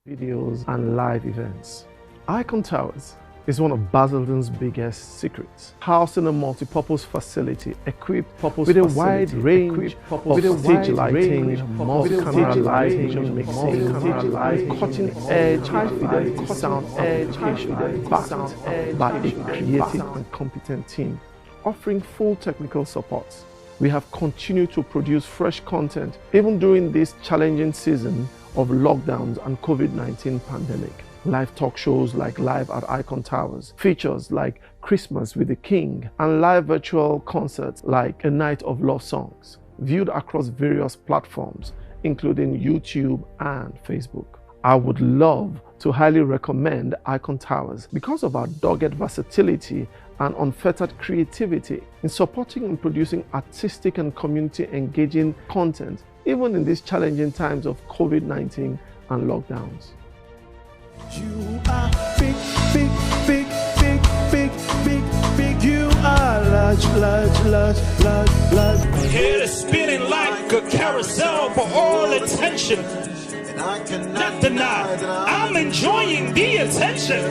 videos, and live events. Icon Towers is one of Basildon's biggest secrets, housing a multi-purpose facility equipped with a wide range of stage lighting, multi-camera lighting, mixing, cutting-edge high-fidelity sound amplification, backed by a creative and competent team, offering full technical support. We have continued to produce fresh content even during this challenging season of lockdowns and COVID-19 pandemic. Live talk shows like Live at Icon Towers, features like Christmas with the King, and live virtual concerts like A Night of Love Songs, viewed across various platforms, including YouTube and Facebook. I would love to highly recommend Icon Towers because of our dogged versatility and unfettered creativity in supporting and producing artistic and community engaging content, even in these challenging times of COVID-19 and lockdowns. You are big, big, big, big, big, big, big. You are large, large, large, large, large. Head is spinning like a carousel for all attention. And I cannot deny that I'm enjoying the attention.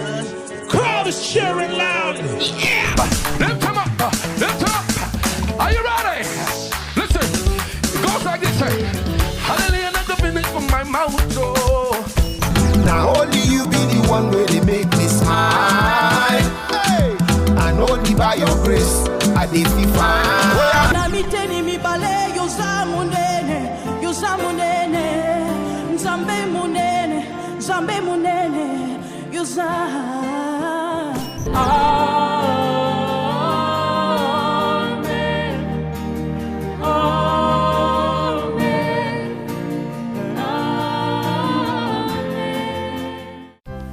Crowd is cheering loud. Yeah! Lift him up, lift him up. Are you ready? Listen, it goes like this. Hallelujah, not the minute from my mouth. Oh. Now only you be the one where they make me smile. Hey. And only by your grace I define. Na miteni mi bale yo zamunene, zambe munene, yo za.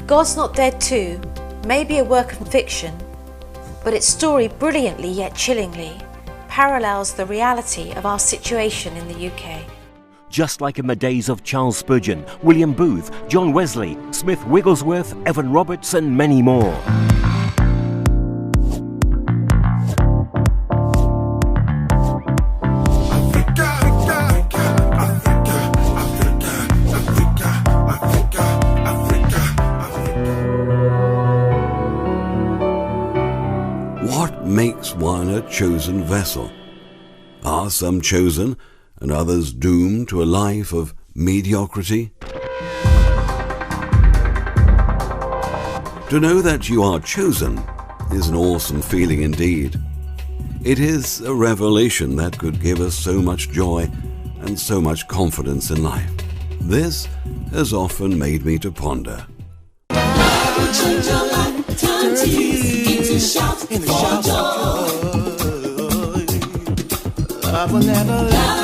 God's Not Dead 2 may be a work of fiction, but its story brilliantly yet chillingly parallels the reality of our situation in the UK. Just like in the days of Charles Spurgeon, William Booth, John Wesley, Smith Wigglesworth, Evan Roberts and many more. What makes one a chosen vessel? Are some chosen and others doomed to a life of mediocrity? To know that you are chosen is an awesome feeling indeed. It is a revelation that could give us so much joy and so much confidence in life. This has often made me to ponder. I will never let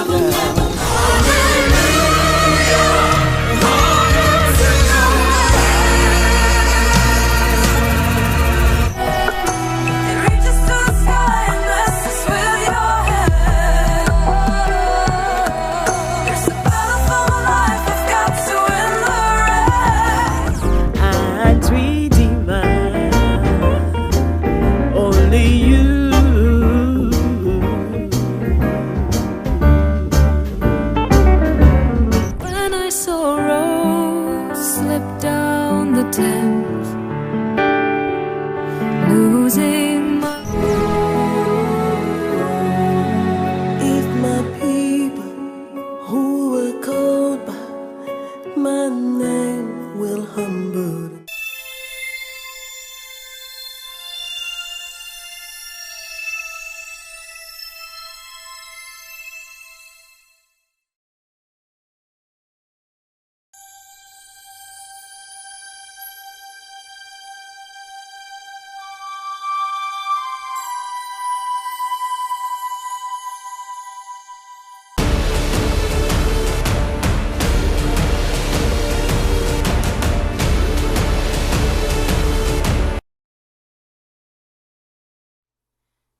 you down.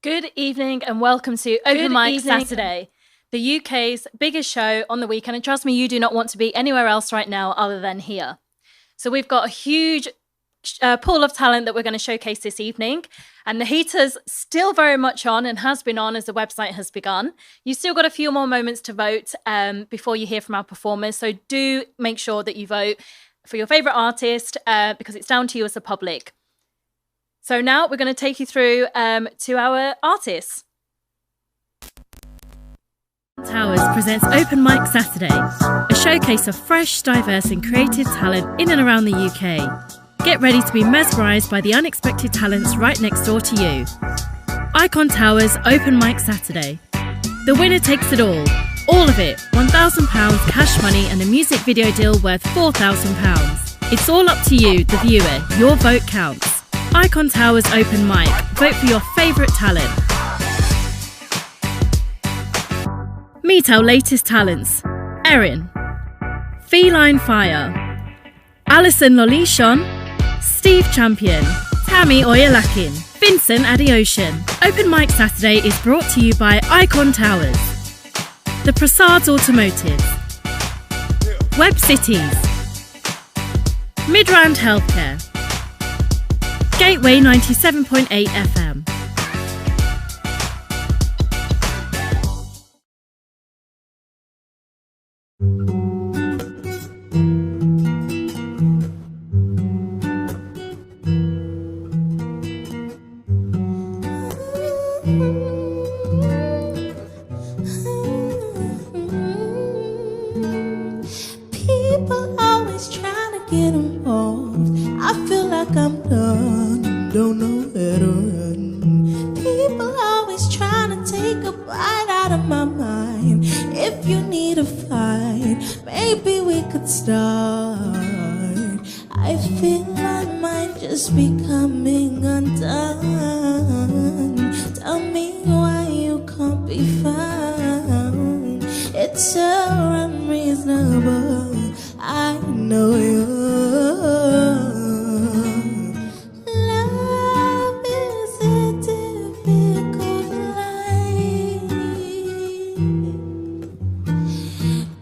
Good evening and welcome to Open Mic Saturday, the UK's biggest show on the weekend. And trust me, you do not want to be anywhere else right now other than here. So we've got a huge pool of talent that we're going to showcase this evening. And the heater's still very much on and has been on as the website has begun. You've still got a few more moments to vote before you hear from our performers. So do make sure that you vote. for your favourite artist because it's down to you as the public. So now we're going to take you through to our artists. Towers presents Open Mic Saturday, a showcase of fresh, diverse and creative talent in and around the UK. Get ready to be mesmerised by the unexpected talents right next door to you. Icon Towers Open Mic Saturday. The winner takes it all of it, £1,000 cash money and a music video deal worth £4,000. It's all up to you, the viewer, your vote counts. Icon Towers Open Mic, vote for your favourite talent. Meet our latest talents. Erin, Feline Fire, Alison Lolishon, Steve Champion, Tammy Oyalakin, Vincent Adeocean. Open Mic Saturday is brought to you by Icon Towers, The Prasads Automotive, Web Cities, Midrand Healthcare, Gateway 97.8 FM. People always trying to get involved. I feel like I'm done, don't know where to run. People always trying to take a bite out of my mind. If you need a fight, maybe we could start. I feel I might just be coming undone. Tell me why you can't be found. It's so unreasonable, I know you. Love is a difficult life.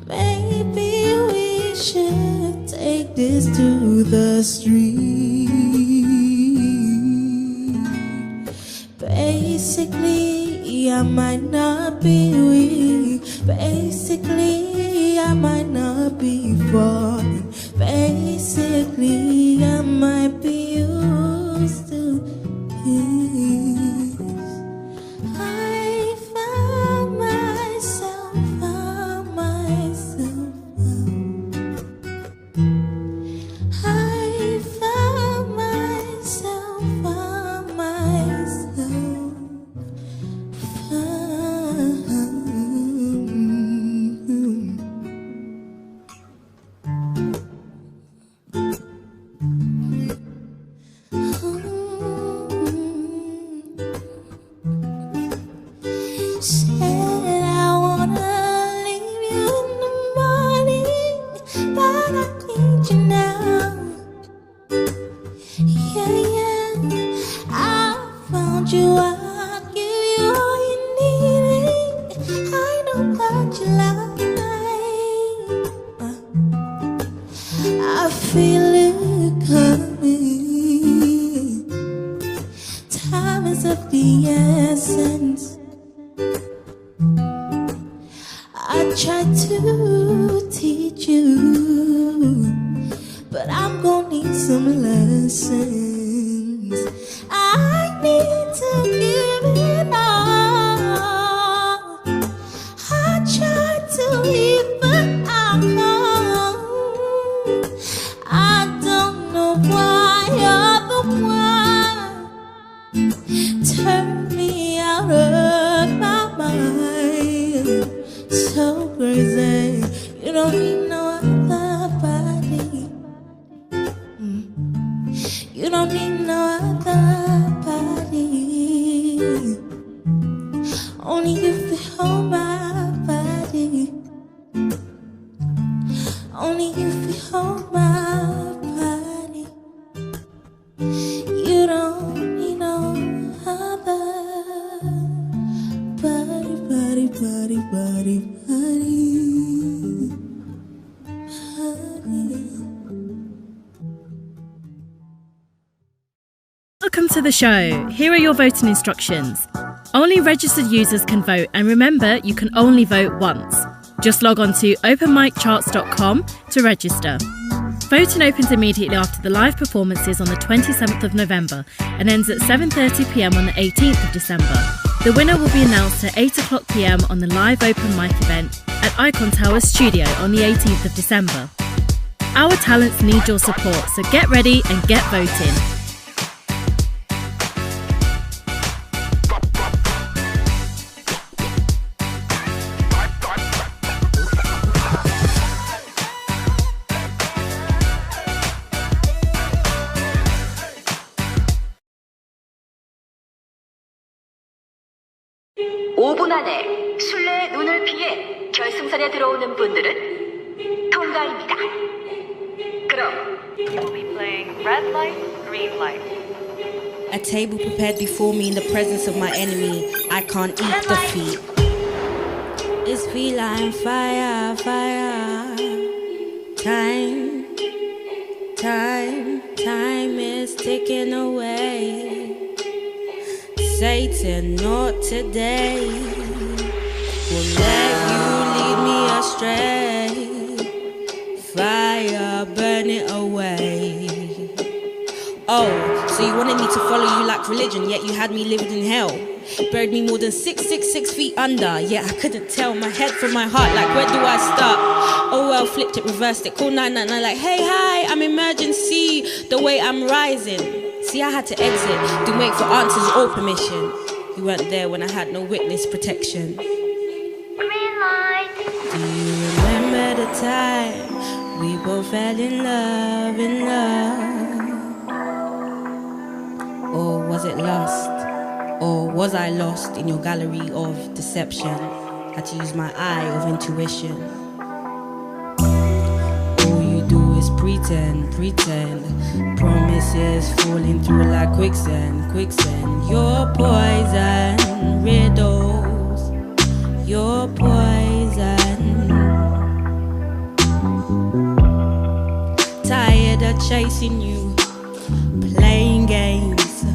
Maybe we should take this to the street. Basically, I might not be weak. Basically, I might not be falling. Basically, I might be used to peace. I found myself, I found myself, Said I wanna leave you in the morning, but I need you now. Yeah, I found you, I'll give you all you need. I know what you like. I feel it coming. Time is of the essence. I tried to teach you, but I'm gonna need some lessons. I need to give it all. I tried to leave, but I don't know why you're the one. Turn me out of my mind. So crazy, you don't need no other body. You don't need no other body. Only you feel hold my body. Only you feel hold my body. You don't need no other body, body, body, body. Welcome to the show. Here are your voting instructions. Only registered users can vote, and remember, you can only vote once. Just log on to openmiccharts.com to register. Voting opens immediately after the live performances on the 27th of November and ends at 7:30pm on the 18th of December. The winner will be announced at 8:00pm on the live open mic event at Icon Tower Studio on the 18th of December. Our talents need your support, so get ready and get voting. 안에 술래의 눈을 피해 결승선에 들어오는 분들은 통과입니다. 그럼 you will be playing red light, green light. A table prepared before me in the presence of my enemy. I can't eat defeat. It's feline fire, fire. Time is ticking away. Satan, not today. Won't let you lead me astray. Fire, burn it away. Oh, so you wanted me to follow you like religion, yet you had me living in hell. Buried me more than 6 feet under, yet I couldn't tell my head from my heart, like where do I start? Oh well, flipped it, reversed it, call 999 like, hey, hi, I'm emergency, the way I'm rising. See, I had to exit, didn't wait for answers or permission. You weren't there when I had no witness protection. Green light. Do you remember the time we both fell in love, Or was it lust? Or was I lost in your gallery of deception? Had to use my eye of intuition. All you do is pretend. Promises falling through like quicksand. Your poison riddles. Your poison. Tired of chasing you, playing games.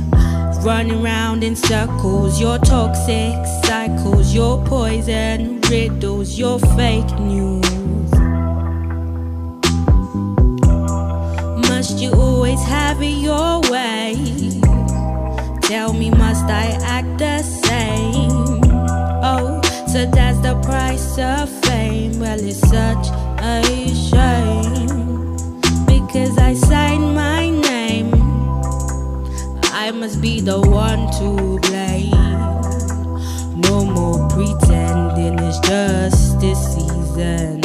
Running round in circles, your toxic cycles, your poison riddles, your fake news. Must you always have it your way? Tell me, must I act the same? Oh, so that's the price of fame. Well, it's such a shame, because I signed my name. I must be the one to blame. No more pretending, it's just this season.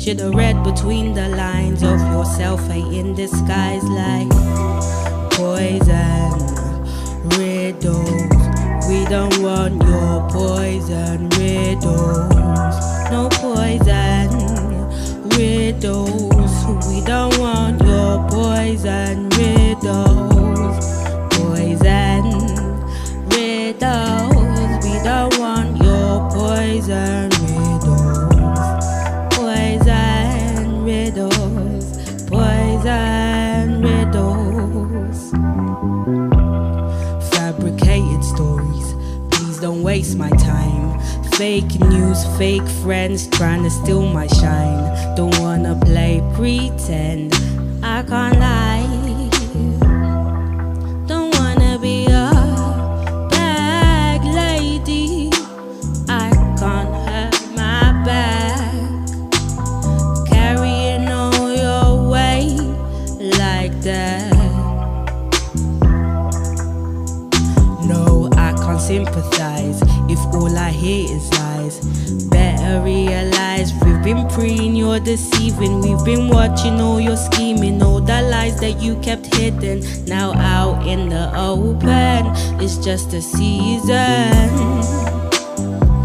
Should've read between the lines of your self-hate in disguise like poison riddles. We don't want your poison riddles. No poison riddles. We don't want your poison riddles. Poison riddles. We don't want your poison riddles. Poison riddles. Poison riddles. Fabricated stories. Please don't waste my time. Fake news, fake friends trying to steal my shine. Don't wanna play pretend. I can't lie. Be a bag lady. I can't hurt my back. Carrying all your weight like that. No, I can't sympathize if all I hear is lies. Better realize we've been preying, you're deceiving. We've been watching all your scheming, all the lies that you kept hidden. Now out in the open, it's just a season.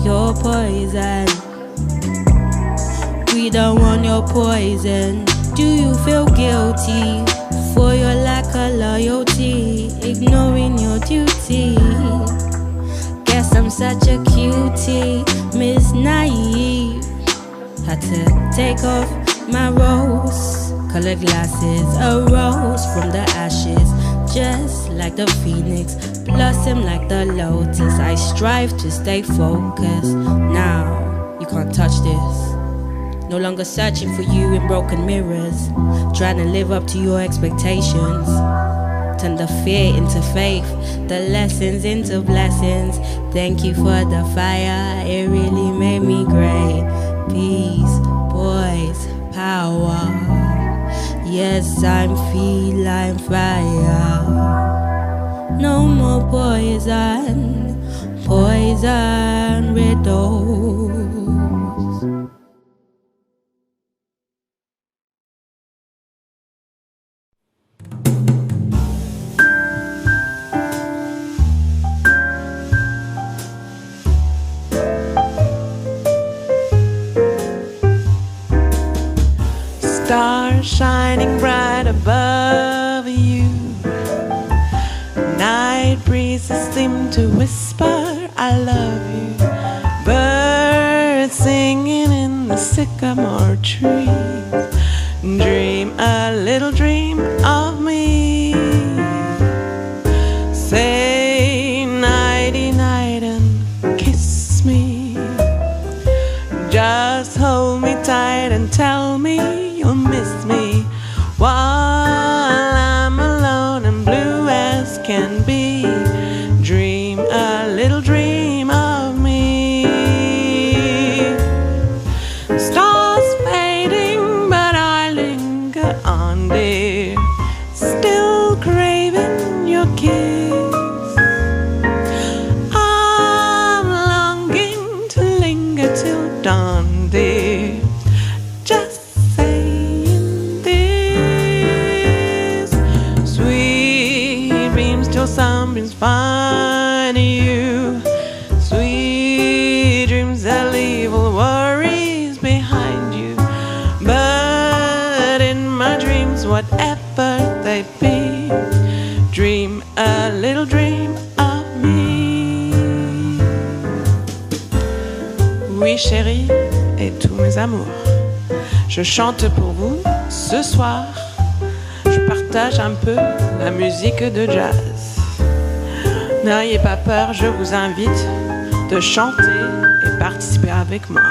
Your poison. We don't want your poison. Do you feel guilty for your lack of loyalty? Ignoring your duty. Guess I'm such a cutie, Miss Naive. Had to take off my rose-colored glasses, arose from the ashes, just like the phoenix, blossom like the lotus. I strive to stay focused. Now you can't touch this. No longer searching for you in broken mirrors, trying to live up to your expectations. Turn the fear into faith, the lessons into blessings. Thank you for the fire, it really made me great. Peace, boys, power. Yes, I'm feeling fire. No more poison, poison riddles. Stars shining bright above you. Night breezes seem to whisper, I love you. Birds singing in the sycamore trees. Dream a little dream of me. Say nighty night and kiss me. Just hold me tight and tell me you'll miss me while I'm alone and blue as can be. Dream a little dream of me. Stars fading, but I linger on, dear, still craving your kiss. I'm longing to linger till dawn, dear, just saying this. Sweet dreams till sunbeams find you. Sweet dreams that leave all worries behind you. But in my dreams, whatever they be, dream a little dream of me. Oui, chérie, et tous mes amours, je chante pour vous ce soir. Je partage un peu la musique de jazz. N'ayez pas peur, je vous invite de chanter et participer avec moi.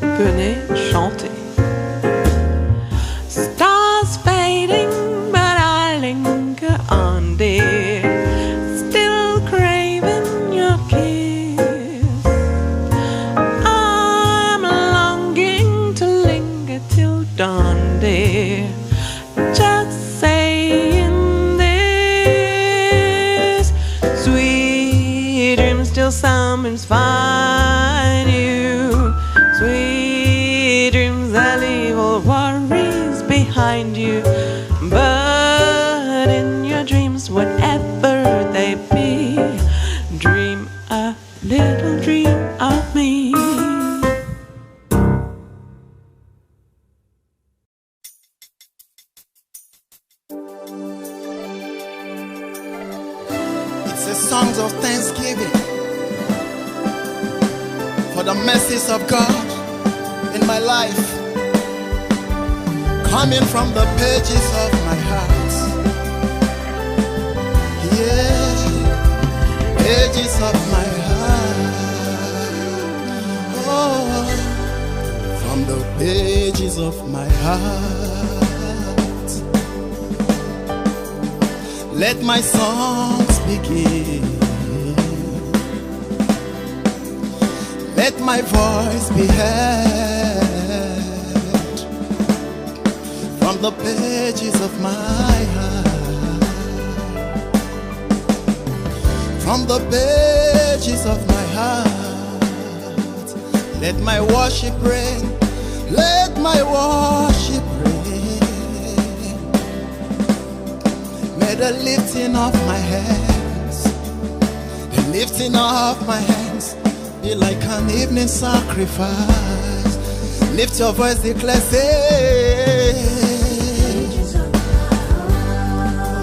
Venez chanter. Stars fading, but I linger on, dear, still craving your kiss. I'm longing to linger till dawn, dear, just saying this. Sweet dreams till sunbeams find you. Sweet dreams that leave all worries behind you. But in your dreams, whatever they be, dream a little dream of me. It's a song of thanksgiving for the mercies of God in my life, coming from the pages of my heart. Yeah, pages of my heart. Oh, from the pages of my heart. Let my songs begin. Let my voice be heard from the pages of my heart. From the pages of my heart. Let my worship reign. Let my worship reign. May the lifting of my hands, the lifting of my hands, be like an evening sacrifice. Lift your voice, declare, say,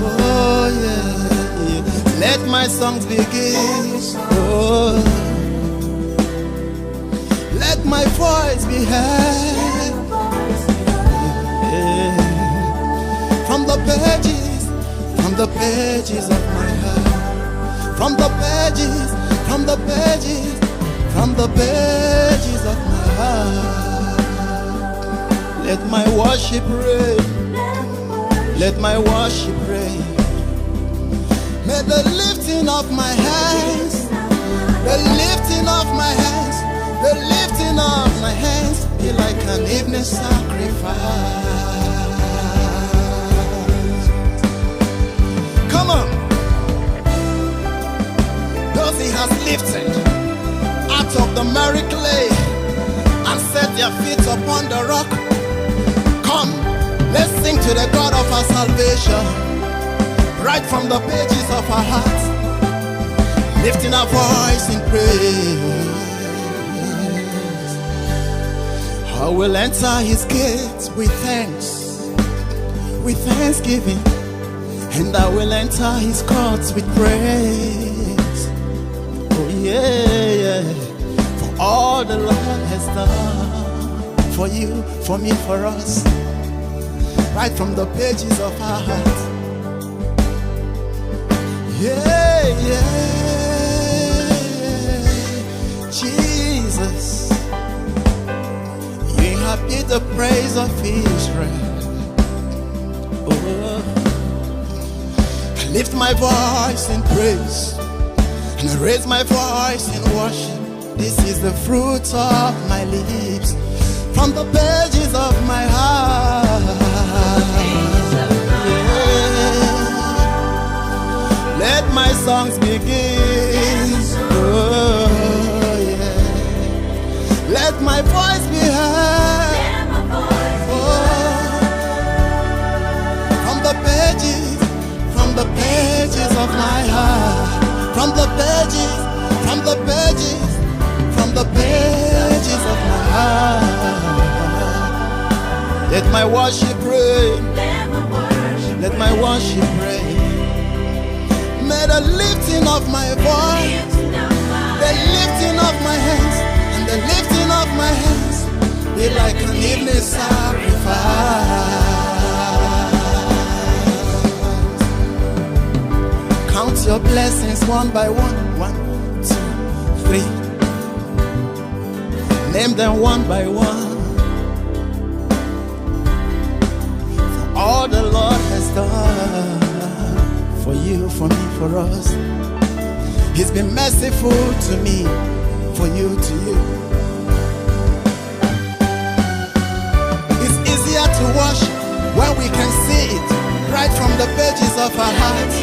oh yeah, yeah. Let my songs begin. Oh, let my voice be heard. Yeah. From the pages of my heart. From the pages, from the pages, from the pages of my heart. Let my worship reign. Let my worship reign. May the lifting of my hands, the lifting of my hands, the lifting of my hands be like an evening sacrifice. Come on. Those he has lifted out of the miry clay and set their feet upon the rock. Come, let's sing to the God of our salvation, right from the pages of our hearts, lifting our voice in praise. I will enter his gates with thanks, with thanksgiving, and I will enter his courts with praise. Oh yeah, yeah, for all the Lord has done for you, for me, for us, right from the pages of our hearts. Yeah, yeah, Jesus, you inhabit the praise of Israel. Oh, I lift my voice in praise, and I raise my voice in worship. This is the fruit of my lips, from the pages of my heart. Let my songs begin. Oh, yeah. Let my voice be heard. Oh, from the pages of my heart. From the pages of my heart. Let my worship reign. Let my worship reign. May the lifting of my voice, the lifting of my hands, and the lifting of my hands be like an evening sacrifice. Count your blessings one by one. 1, 2, 3. Name them one by one. For all the Lord has done for you, for me, for us. He's been merciful to me, for you, to you. It's easier to worship when we can see it right from the pages of our hearts.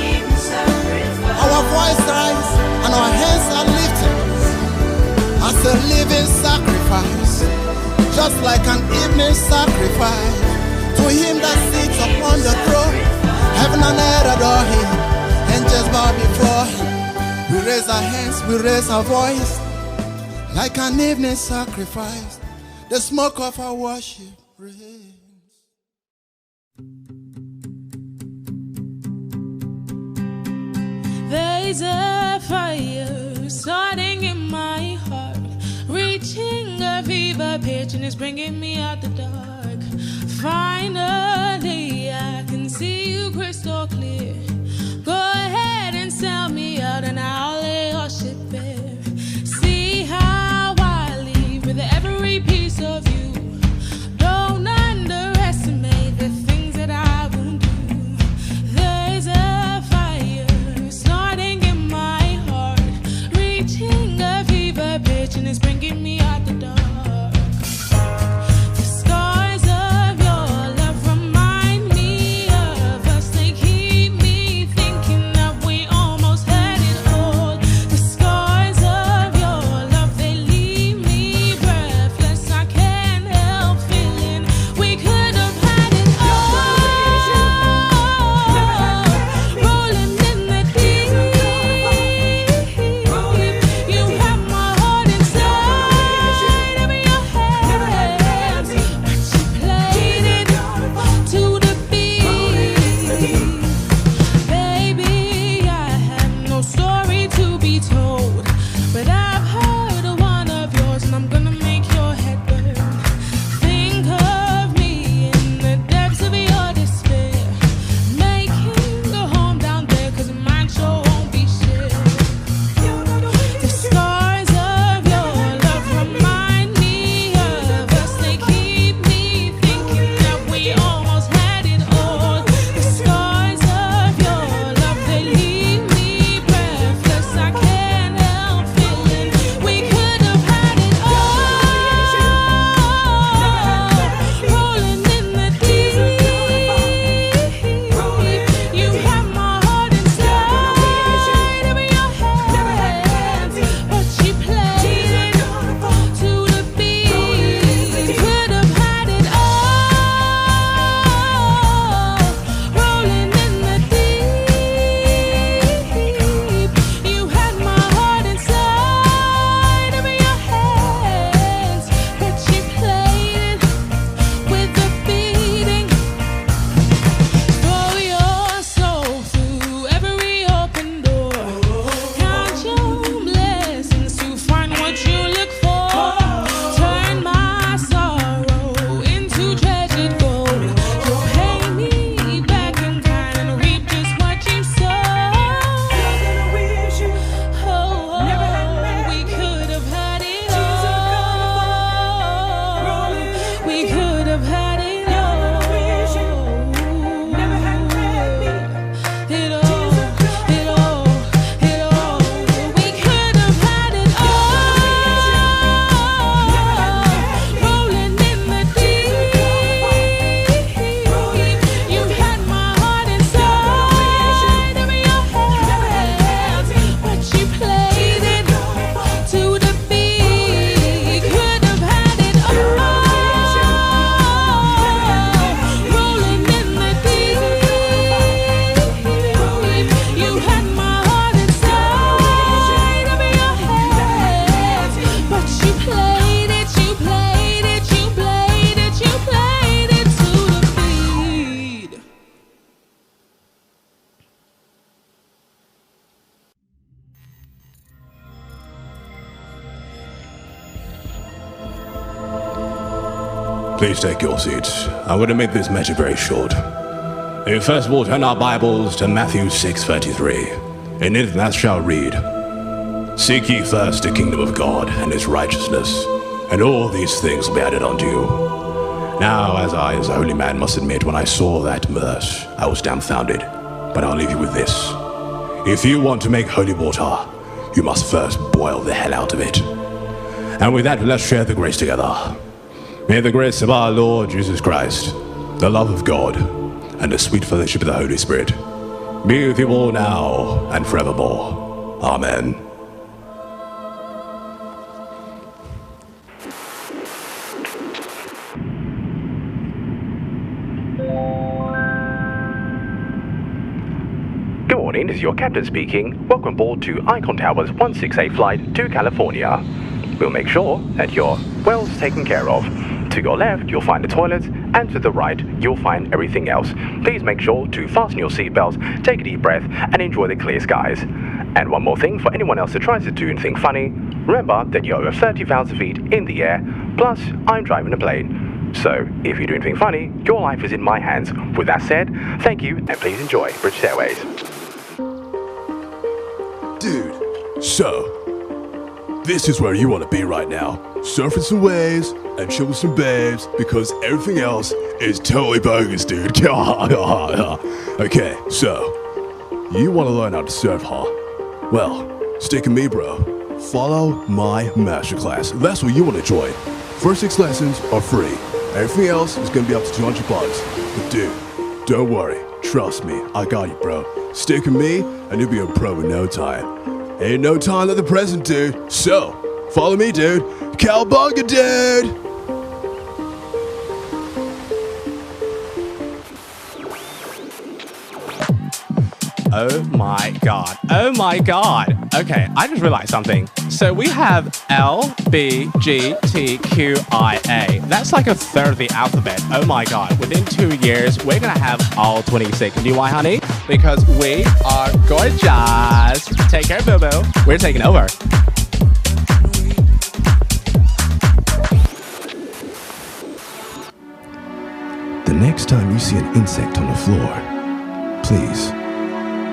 Our voice rise and our hands are lifted as a living sacrifice, just like an evening sacrifice to him that sits upon the throne. Heaven and earth adore him, angels bow before him. We raise our hands, we raise our voice, like an evening sacrifice. The smoke of our worship rains. There's a fire starting in my heart, reaching a fever pitch, and it's bringing me out the dark. Finally, I can see you crystal clear. Go ahead and sell me out, and I'll lay your shit bare. See how I leave with every piece of you. Don't underestimate the things that I won't do. There's a fire starting in my heart, reaching a fever pitch, and it's bringing me out the dark. The scars of your love from have had it all. Never had me. It all, it all, it all. We could have had it all. Rolling in the deep. You had my heart inside of your hands, but you played it to the beat. Could have had it all. Rolling in the deep. You had my heart inside of your hands, but you played it, you played it, you played it, you played it to the beat. Please take your seats. I'm going to make this message very short. First of all, turn our Bibles to Matthew 6:33. In it thou shalt read, Seek ye first the kingdom of God and his righteousness, and all these things will be added unto you. Now, as I, as a holy man, must admit, when I saw that verse, I was dumbfounded. But I'll leave you with this. If you want to make holy water, you must first boil the hell out of it. And with that, let's share the grace together. May the grace of our Lord Jesus Christ, the love of God, and the sweet fellowship of the Holy Spirit be with you all now and forevermore. Amen. Good morning, this is your captain speaking. Welcome aboard to Icon Towers 168 flight to California. We'll make sure that you're well taken care of. To your left, you'll find the toilets, and to the right, you'll find everything else. Please make sure to fasten your seatbelts, take a deep breath, and enjoy the clear skies. And one more thing, for anyone else that tries to do anything funny, remember that you're over 30,000 feet in the air, plus I'm driving the plane. So, if you do anything funny, your life is in my hands. With that said, thank you, and please enjoy British Airways. Dude, so, this is where you want to be right now. Surfing some waves and chill with some babes, because everything else is totally bogus, dude. Okay, so, you want to learn how to surf, huh? Well, stick with me, bro. Follow my masterclass. That's what you want to join. First 6 lessons are free. Everything else is going to be up to $200. But dude, don't worry. Trust me, I got you, bro. Stick with me, and you'll be a pro in no time. Ain't no time like the present, dude. So, follow me, dude. Cowabunga, dude! Oh my god. Oh my god. Okay, I just realized something. So we have L, B, G, T, Q, I, A. That's like a third of the alphabet. Oh my god. Within 2 years, we're gonna have all 26. Do you know why, honey? Because we are gorgeous. Take care, boo-boo. We're taking over. The next time you see an insect on the floor, please,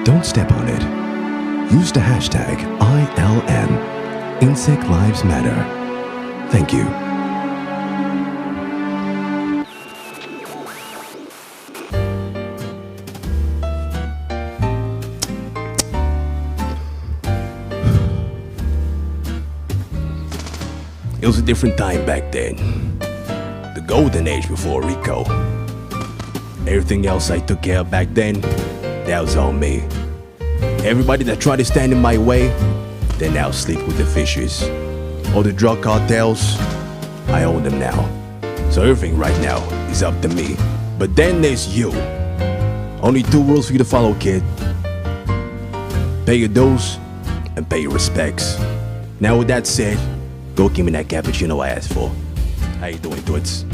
don't step on it. Use the hashtag ILM, Insect Lives Matter. Thank you. It was a different time back then. The golden age before Rico. Everything else I took care of back then, that was on me. Everybody that tried to stand in my way, they now sleep with the fishes. All the drug cartels, I own them now. So everything right now is up to me. But then there's you. Only 2 rules for you to follow, kid. Pay your dues and pay your respects. Now with that said, go give me that cappuccino I asked for. How you doing, Toots?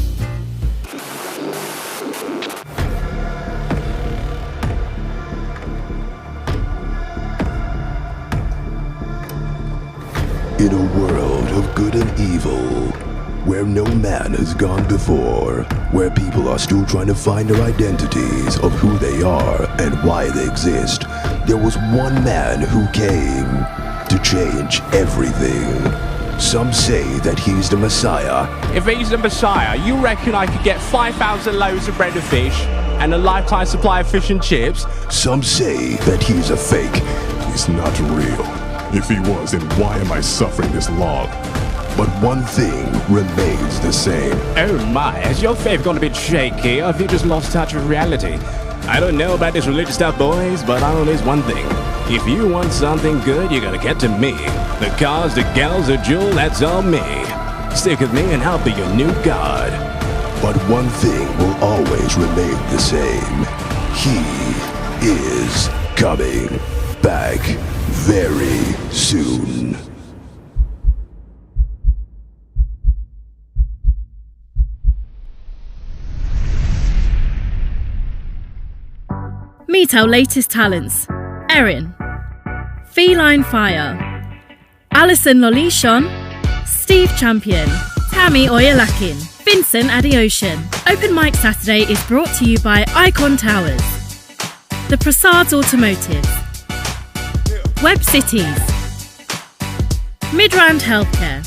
In a world of good and evil, where no man has gone before, where people are still trying to find their identities of who they are and why they exist, there was one man who came to change everything. Some say that he's the Messiah. If he's the Messiah, you reckon I could get 5,000 loaves of bread and fish and a lifetime supply of fish and chips? Some say that he's a fake. He's not real. If he was, then why am I suffering this long? But one thing remains the same. Oh my, has your faith gone a bit shaky, or have you just lost touch with reality? I don't know about this religious stuff, boys, but I know there's one thing. If you want something good, you gotta get to me. The cars, the gals, the jewel, that's all me. Stick with me and I'll be your new god. But one thing will always remain the same. He is coming back very soon. Meet our latest talents. Erin, Feline Fire, Alison Lolishon, Steve Champion, Tammy Oyalakin, Vincent Adiocean. Open Mic Saturday is brought to you by Icon Towers, The Prasads Automotive, Web Cities, Midrand Healthcare,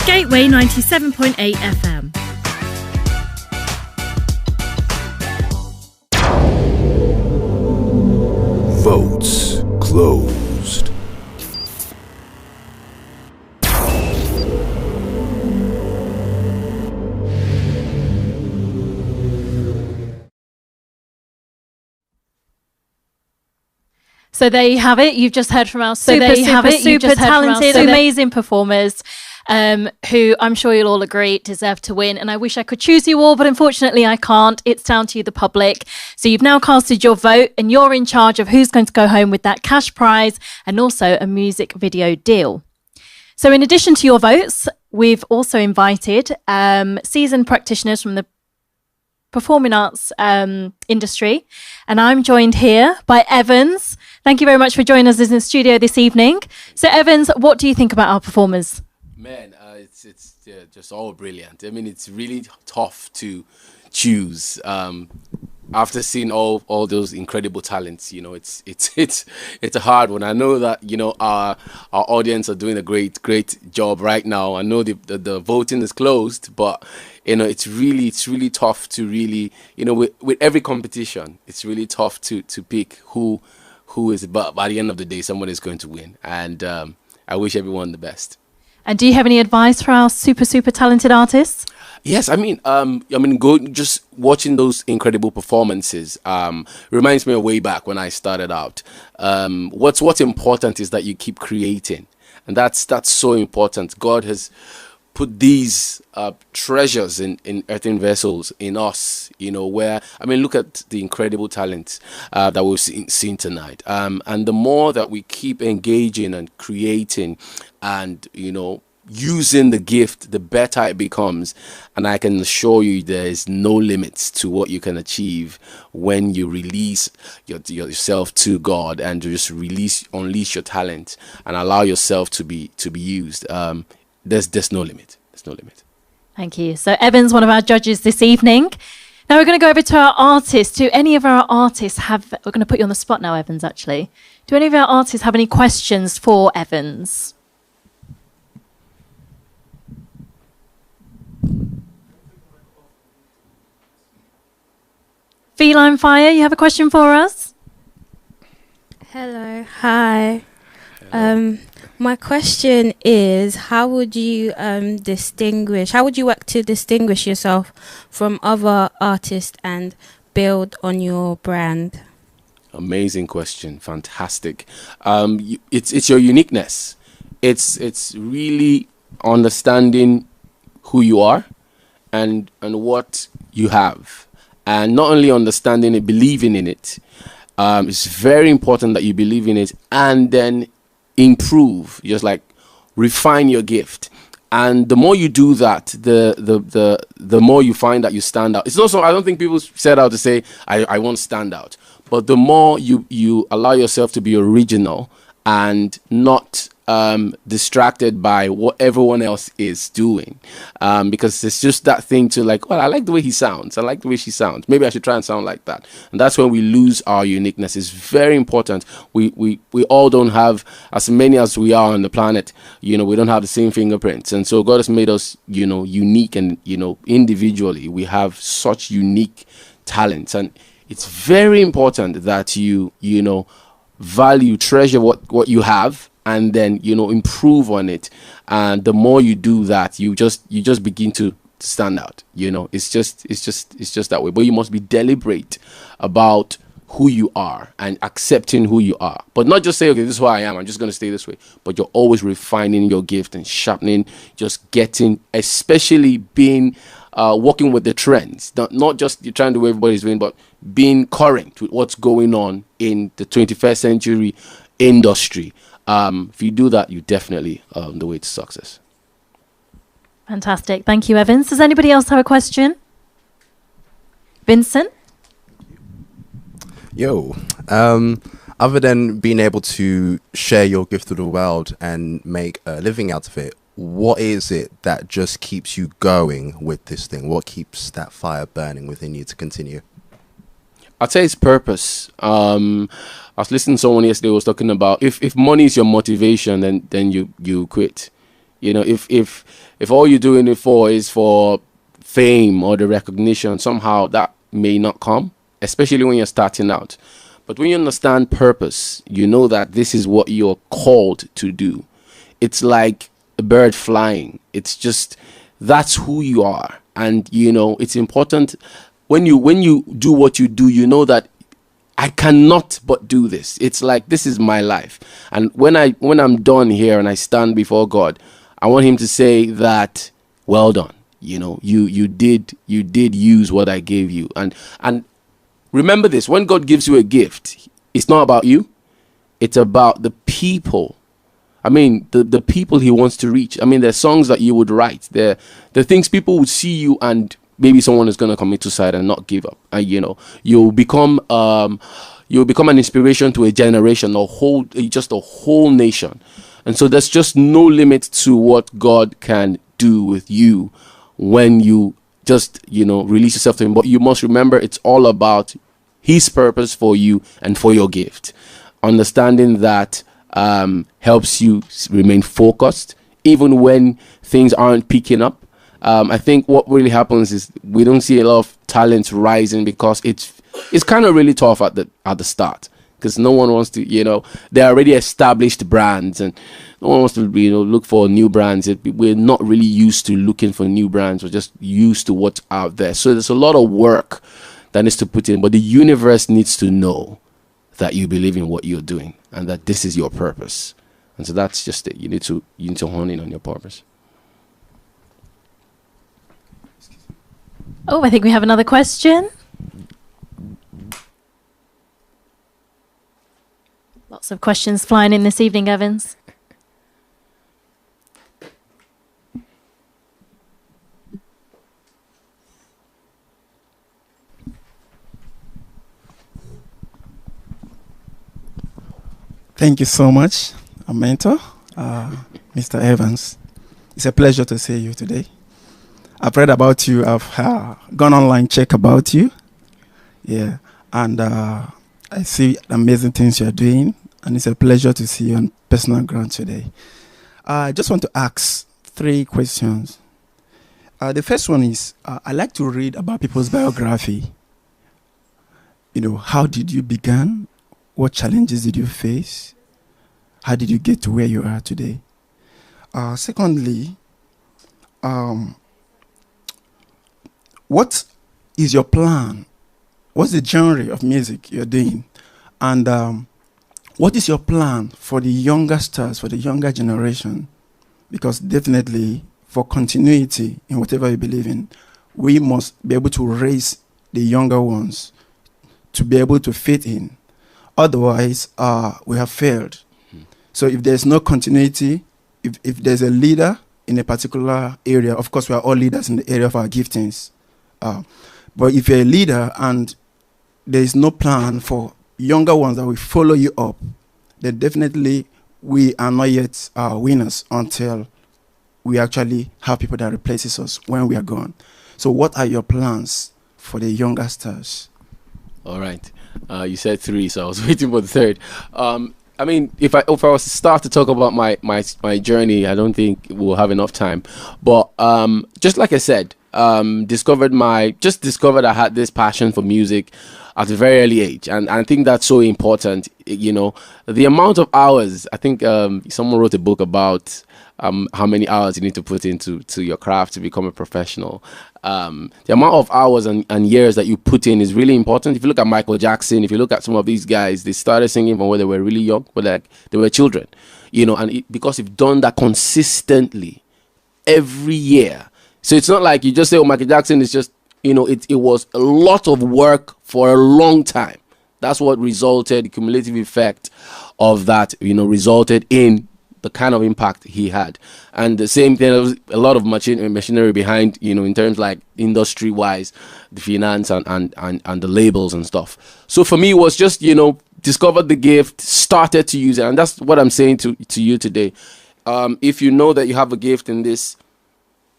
Gateway 97.8 FM. Votes closed. So there you have it. You've just heard from our super talented, amazing performers, who I'm sure you'll all agree deserve to win. And I wish I could choose you all, but unfortunately I can't. It's down to you, the public. So you've now casted your vote and you're in charge of who's going to go home with that cash prize and also a music video deal. So in addition to your votes, we've also invited seasoned practitioners from the performing arts industry. And I'm joined here by Evans. Thank you very much for joining us in the studio this evening. So Evans, what do you think about our performers? Man, it's just all brilliant. I mean, it's really tough to choose. After seeing all those incredible talents, you know, it's a hard one. I know that, you know, our audience are doing a great job right now. I know the voting is closed, but you know, it's really tough to really, you know, with every competition, it's really tough to pick who is. But by the end of the day, someone is going to win, and I wish everyone the best. And do you have any advice for our super talented artists? Yes, just watching those incredible performances reminds me of way back when I started out. What's important is that you keep creating, and that's so important. God has put these treasures in earthen vessels in us, you know, where, I mean, look at the incredible talent that we've seen tonight. And the more that we keep engaging and creating and, you know, using the gift, the better it becomes. And I can assure you there is no limits to what you can achieve when you release yourself to God and just unleash your talent and allow yourself to be used. There's no limit. There's no limit. Thank you. So Evans, one of our judges this evening. Now we're going to go over to our artists. Do any of our artists we're going to put you on the spot now, Evans, actually. Do any of our artists have any questions for Evans? Feline Fire, you have a question for us? Hello, hi. My question is, how would you work to distinguish yourself from other artists and build on your brand? Amazing question. Fantastic. It's your uniqueness. It's really understanding who you are and what you have. And not only understanding it, believing in it. It's very important that you believe in it and then improve, just like refine your gift. And the more you do that, the more you find that you stand out. It's also, I don't think people set out to say, I won't stand out. But the more you allow yourself to be original and not distracted by what everyone else is doing, because it's just that thing to like, well, I like the way he sounds, I like the way she sounds, maybe I should try and sound like that. And that's when we lose our uniqueness. It's very important. We all don't have as many as we are on the planet. We don't have the same fingerprints, and so God has made us unique, and individually we have such unique talents, and it's very important that you value, treasure what you have, and then improve on it. And the more you do that, you just begin to stand out. It's just that way. But you must be deliberate about who you are and accepting who you are, but not just say, okay, this is who I am, I'm just going to stay this way. But you're always refining your gift and sharpening, just getting, especially being working with the trends, not just you're trying to do what everybody's doing, but being current with what's going on in the 21st century industry. If you do that, you definitely the way to success. Fantastic. Thank you, Evans. Does anybody else have a question? Vincent? Yo, other than being able to share your gift to the world and make a living out of it, what is it that just keeps you going with this thing? What keeps that fire burning within you to continue? I'd say it's purpose. I was listening to someone yesterday who was talking about if money is your motivation, then you quit. If all you're doing it for is for fame or the recognition, somehow that may not come, especially when you're starting out. But when you understand purpose, you know that this is what you're called to do. It's like a bird flying. It's just, that's who you are. And it's important when you do what you do, you know that I cannot but do this. It's like, this is my life. And when I'm done here and I stand before God, I want him to say that, well done. You did use what I gave you. And remember this, when God gives you a gift, it's not about you. It's about the people. I mean, the people he wants to reach. I mean, there's songs that you would write. The things people would see you, and maybe someone is going to commit suicide and not give up. And you'll become an inspiration to a generation, just a whole nation. And so there's just no limit to what God can do with you when you just release yourself to him. But you must remember, it's all about his purpose for you and for your gift. Understanding that helps you remain focused even when things aren't picking up. I think what really happens is we don't see a lot of talent rising because it's kind of really tough at the start, because no one wants to, they're already established brands, and no one wants to look for new brands. We're not really used to looking for new brands. We're just used to what's out there. So there's a lot of work that needs to put in, but the universe needs to know that you believe in what you're doing and that this is your purpose. And so that's just it. You need to hone in on your purpose. Oh, I think we have another question. Lots of questions flying in this evening, Evans. Thank you so much, our mentor, Mr. Evans. It's a pleasure to see you today. I've read about you. I've gone online, check about you. Yeah. And I see amazing things you're doing. And it's a pleasure to see you on personal ground today. I just want to ask 3 questions. The first one is, I like to read about people's biography. How did you begin? What challenges did you face? How did you get to where you are today? Secondly, what is your plan? What's the genre of music you're doing? And what is your plan for the younger stars, for the younger generation? Because definitely for continuity in whatever you believe in, we must be able to raise the younger ones to be able to fit in. Otherwise, we have failed. So if there's no continuity, if there's a leader in a particular area, of course we are all leaders in the area of our giftings. But if you're a leader and there is no plan for younger ones that will follow you up, then definitely we are not yet winners until we actually have people that replaces us when we are gone. So what are your plans for the younger stars? All right. You said 3, so I was waiting for the 3rd. I mean, if I was to start to talk about my journey, I don't think we'll have enough time. But just like I said, discovered I had this passion for music at a very early age, and I think that's so important. You know, the amount of hours. I think someone wrote a book about how many hours you need to put into your craft to become a professional. The amount of hours and years that you put in is really important. If you look at Michael Jackson, if you look at some of these guys, they started singing from when they were really young, but like they were children, you know, and because you've done that consistently every year. So it's not like you just say, oh, Michael Jackson is just, you know, it was a lot of work for a long time. That's what resulted, the cumulative effect of that, you know, resulted in the kind of impact he had. And the same thing, there was a lot of machinery behind, you know, in terms like industry wise, the finance and the labels and stuff. So for me, it was just, you know, discovered the gift, started to use it. And that's what I'm saying to you today. If you know that you have a gift in this,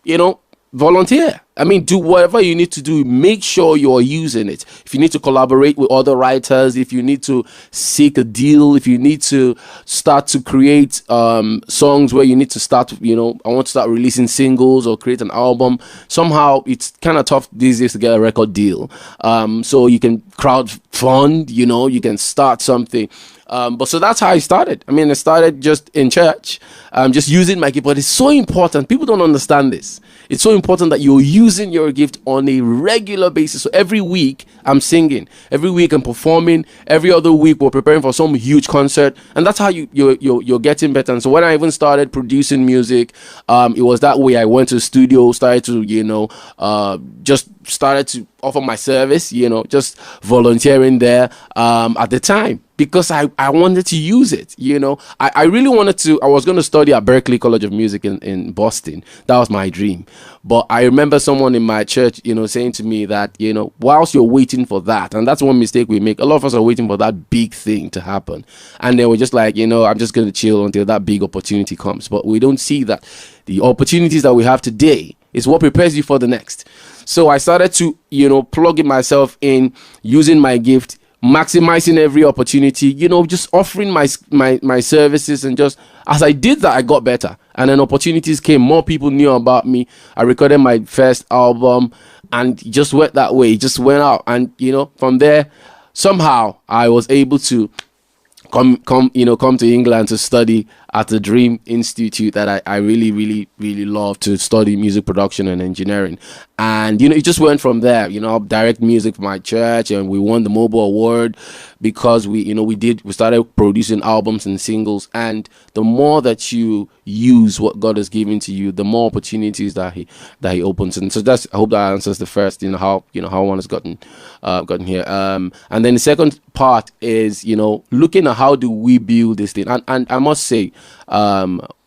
you know, volunteer. I mean, do whatever you need to do. Make sure you're using it. If you need to collaborate with other writers, if you need to seek a deal, if you need to start to create songs where you need to start, you know, I want to start releasing singles or create an album. Somehow it's kind of tough these days to get a record deal. So you can crowdfund, you know, you can start something. But so that's how I started. I mean, I started just in church, just using my gift. But it's so important. People don't understand this. It's so important that you're using your gift on a regular basis. So every week I'm singing. Every week I'm performing. Every other week we're preparing for some huge concert. And that's how you're getting better. And so when I even started producing music, it was that way. I went to the studio, started to, you know, just started to offer my service, you know, just volunteering there at the time. Because I wanted to use it, you know. I really wanted to. I was going to study at Berklee College of Music in Boston. That was my dream. But I remember someone in my church, you know, saying to me that, you know, whilst you're waiting for that, and that's one mistake we make. A lot of us are waiting for that big thing to happen. And then we're just like, you know, I'm just going to chill until that big opportunity comes. But we don't see that the opportunities that we have today is what prepares you for the next. So I started to, you know, plugging myself in, using my gift, maximizing every opportunity, you know, just offering my services. And just as I did that, I got better. And then opportunities came. More people knew about me. I recorded my first album and it just went that way. It just went out. And, you know, from there, somehow I was able to come to England to study at the Dream Institute that I really, really, really love, to study music production and engineering. And, you know, it just went from there, you know, direct music for my church, and we won the Mobile Award because we started producing albums and singles. And the more that you use what God has given to you, the more opportunities that he opens. And so I hope that answers the first, how one has gotten here. And then the second part is, you know, looking at how do we build this thing. And I must say,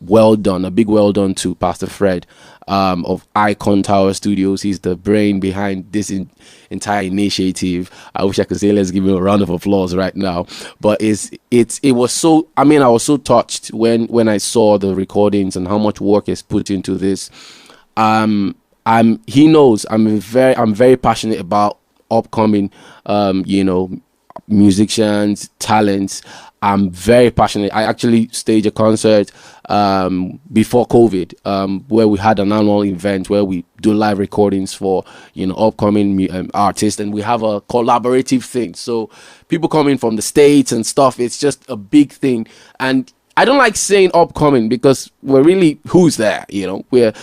well done, a big well done to Pastor Fred of Icon Tower Studios. He's the brain behind this entire initiative. I wish I could say let's give him a round of applause right now. But it was so, I mean, I was so touched when I saw the recordings and how much work is put into this. He knows I'm very passionate about upcoming musicians, talents. I'm very passionate. I actually staged a concert before COVID where we had an annual event where we do live recordings for, upcoming artists, and we have a collaborative thing. So people coming from the States and stuff, it's just a big thing. And I don't like saying upcoming because we're really, who's there? We're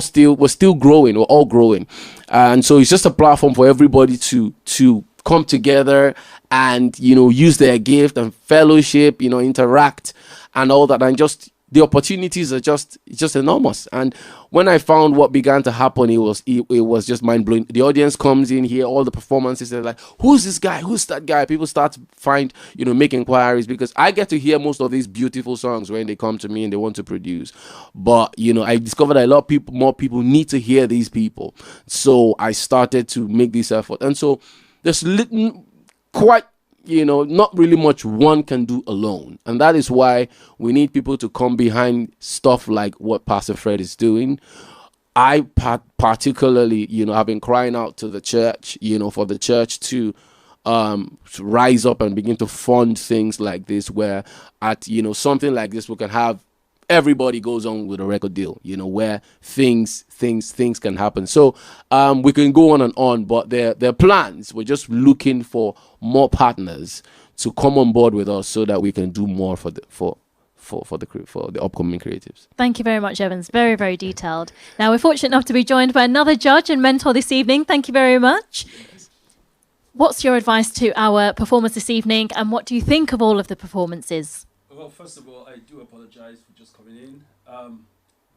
still growing. We're all growing. And so it's just a platform for everybody to come together and, use their gift and fellowship, interact and all that. And just the opportunities are just enormous. And when I found what began to happen, it was just mind blowing. The audience comes in here, all the performances, they're like, who's this guy? Who's that guy? People start to find, make inquiries, because I get to hear most of these beautiful songs when they come to me and they want to produce. But, I discovered that more people need to hear these people. So I started to make this effort. And so there's quite not really much one can do alone. And that is why we need people to come behind stuff like what Pastor Fred is doing. I particularly, have been crying out to the church, for the church to rise up and begin to fund things like this, where at, something like this, we can have everybody goes on with a record deal, where things can happen. So we can go on, but they're plans. We're just looking for more partners to come on board with us so that we can do more for the upcoming creatives. Thank you very much, Evans. Very, very detailed. Now, we're fortunate enough to be joined by another judge and mentor this evening. Thank you very much. Yes. What's your advice to our performers this evening, and what do you think of all of the performances? Well, first of all, I do apologize for just coming in,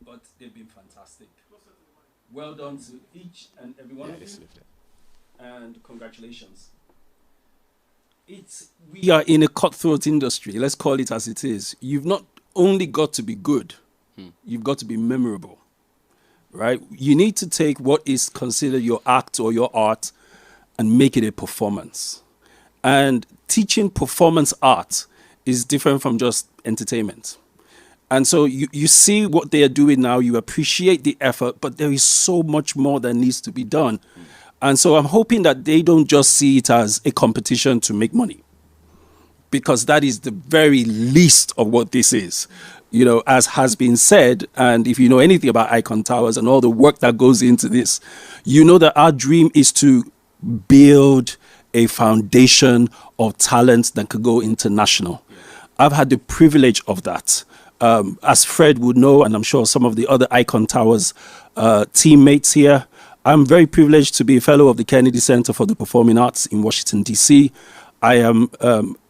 but they've been fantastic. Well done to each and every one of you, and congratulations. We are in a cutthroat industry, let's call it as it is. You've not only got to be good, you've got to be memorable, right? You need to take what is considered your act or your art and make it a performance. And teaching performance art is different from just entertainment. And so you see what they are doing now, you appreciate the effort, but there is so much more that needs to be done. And so I'm hoping that they don't just see it as a competition to make money, because that is the very least of what this is. As has been said, and if you know anything about Icon Towers and all the work that goes into this, you know that our dream is to build a foundation of talent that could go international. I've had the privilege of that. As Fred would know, and I'm sure some of the other Icon Towers teammates here, I'm very privileged to be a fellow of the Kennedy Center for the Performing Arts in Washington, D.C. I am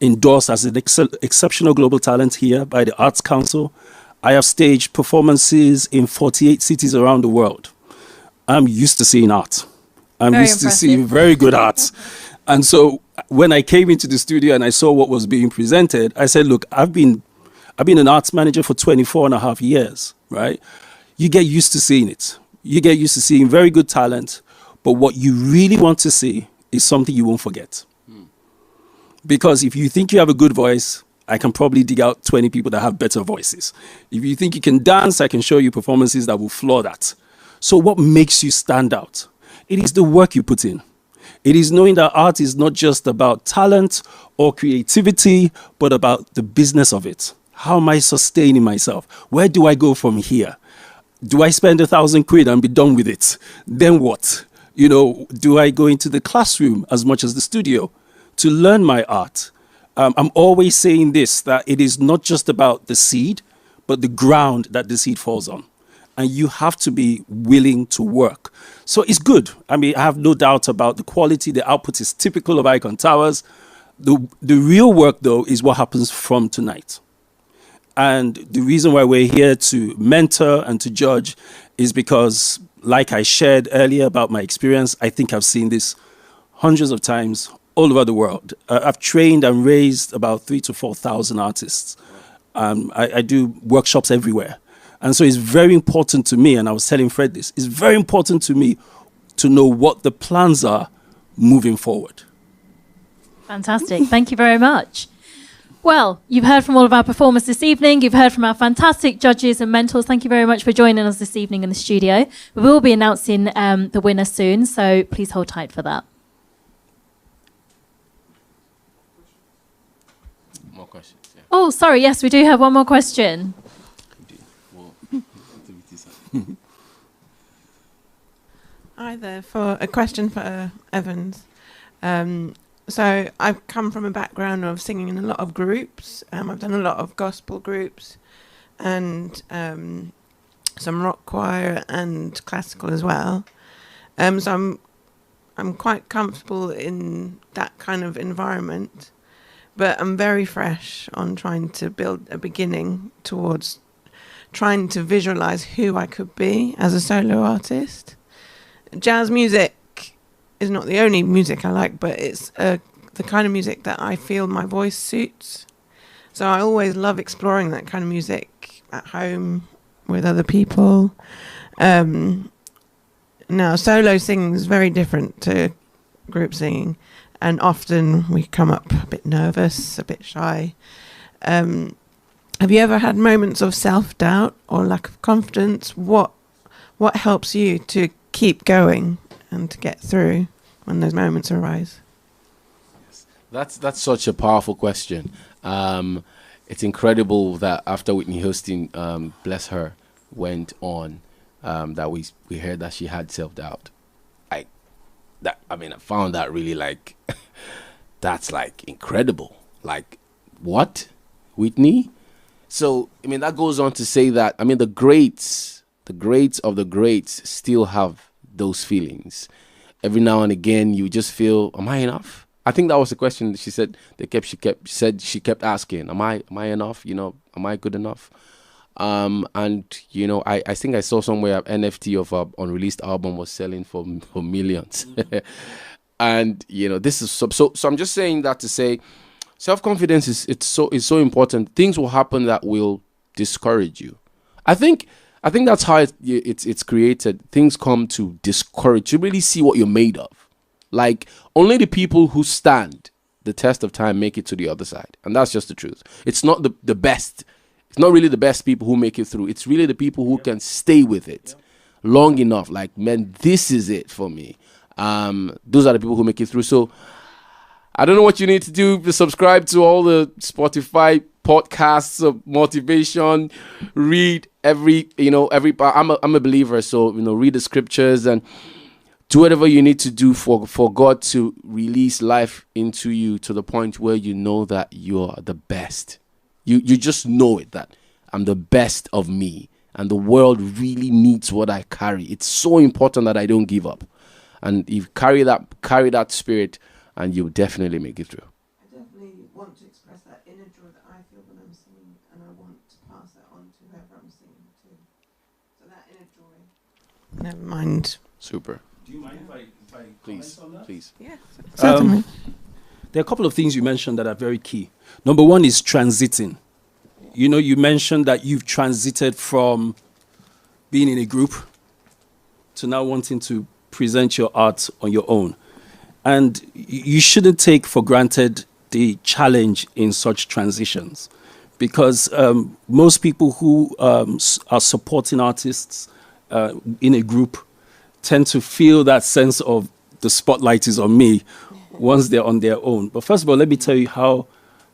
endorsed as an exceptional global talent here by the Arts Council. I have staged performances in 48 cities around the world. I'm used to seeing art. I'm used to seeing very good art. And so when I came into the studio and I saw what was being presented, I said, look, I've been an arts manager for 24 and a half years, right? You get used to seeing it. You get used to seeing very good talent, but what you really want to see is something you won't forget. Because if you think you have a good voice, I can probably dig out 20 people that have better voices. If you think you can dance, I can show you performances that will floor that. So what makes you stand out? It is the work you put in. It is knowing that art is not just about talent or creativity, but about the business of it. How am I sustaining myself? Where do I go from here? Do I spend 1,000 quid and be done with it? Then what? Do I go into the classroom as much as the studio to learn my art? I'm always saying this, that it is not just about the seed, but the ground that the seed falls on. And you have to be willing to work. So it's good. I have no doubt about the quality. The output is typical of Icon Towers. The real work, though, is what happens from tonight. And the reason why we're here to mentor and to judge is because, like I shared earlier about my experience, I think I've seen this hundreds of times all over the world. I've trained and raised about 3,000 to 4,000 artists. I do workshops everywhere. And so it's very important to me, and I was telling Fred this, it's very important to me to know what the plans are moving forward. Fantastic. Thank you very much. Well, you've heard from all of our performers this evening. You've heard from our fantastic judges and mentors. Thank you very much for joining us this evening in the studio. We will be announcing the winner soon, so please hold tight for that. More questions. Yeah. Oh, sorry. Yes, we do have one more question. Hi there, for a question for Evans. So I've come from a background of singing in a lot of groups. I've done a lot of gospel groups and some rock choir and classical as well. So I'm quite comfortable in that kind of environment, but I'm very fresh on trying to build a beginning towards trying to visualize who I could be as a solo artist. Jazz music is not the only music I like, but it's the kind of music that I feel my voice suits. So I always love exploring that kind of music at home with other people. Now, solo singing is very different to group singing. and often we come up a bit nervous, a bit shy. Have you ever had moments of self-doubt or lack of confidence? What helps you to keep going and to get through when those moments arise? That's such a powerful question. It's incredible that after Whitney Houston, bless her, went on, that we heard that she had self-doubt. I found that really like, that's like incredible. Like, what? Whitney? So, that goes on to say that, the greats of the greats still have those feelings. Every now and again, you just feel, am I enough? I think that was the question that she said. She kept asking, am I enough? Am I good enough? And I think I saw somewhere an NFT of an unreleased album was selling for millions. And this is so I'm just saying that to say, self-confidence is so important. Things will happen that will discourage you. I think that's how it's created. Things come to discourage you, really see what you're made of. Like, only the people who stand the test of time make it to the other side. And that's just the truth. It's not the best. It's not really the best people who make it through. It's really the people who can stay with it long enough. Like, man, this is it for me. Those are the people who make it through. So I don't know what you need to do to subscribe to all the Spotify podcasts of motivation. Read every. I'm a believer, so read the scriptures and do whatever you need to do for God to release life into you to the point where you know that you're the best. You just know it, that I'm the best of me, and the world really needs what I carry. It's so important that I don't give up, and you carry that spirit, and you'll definitely make it through. I definitely want to express that inner joy that I feel when I'm singing, and I want to pass that on to whoever I'm singing to. So that inner joy. Never mind. Super. Do you mind if I please, comment on that? Please. Yeah, certainly. There are a couple of things you mentioned that are very key. Number one is transiting. You mentioned that you've transited from being in a group to now wanting to present your art on your own. And you shouldn't take for granted the challenge in such transitions, because most people who are supporting artists in a group tend to feel that sense of the spotlight is on me once they're on their own. But first of all, let me tell you how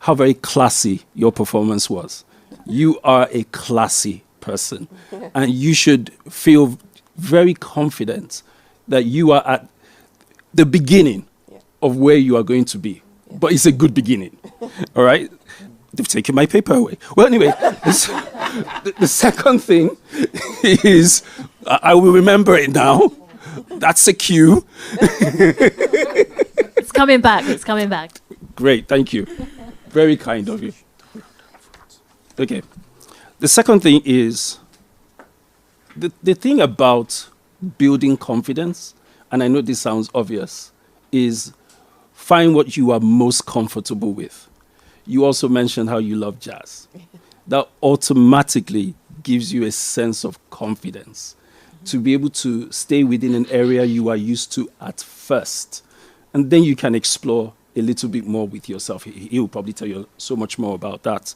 very classy your performance was. You are a classy person, and you should feel very confident that you are at the beginning of where you are going to be. But it's a good beginning. All right? They've taken my paper away. Well, anyway, the second thing is, I will remember it now. That's a cue. It's coming back. It's coming back. Great. Thank you. Very kind of you. Okay. The second thing is, the thing about building confidence, and I know this sounds obvious, is find what you are most comfortable with. You also mentioned how you love jazz. That automatically gives you a sense of confidence to be able to stay within an area you are used to at first. And then you can explore a little bit more with yourself. He will probably tell you so much more about that.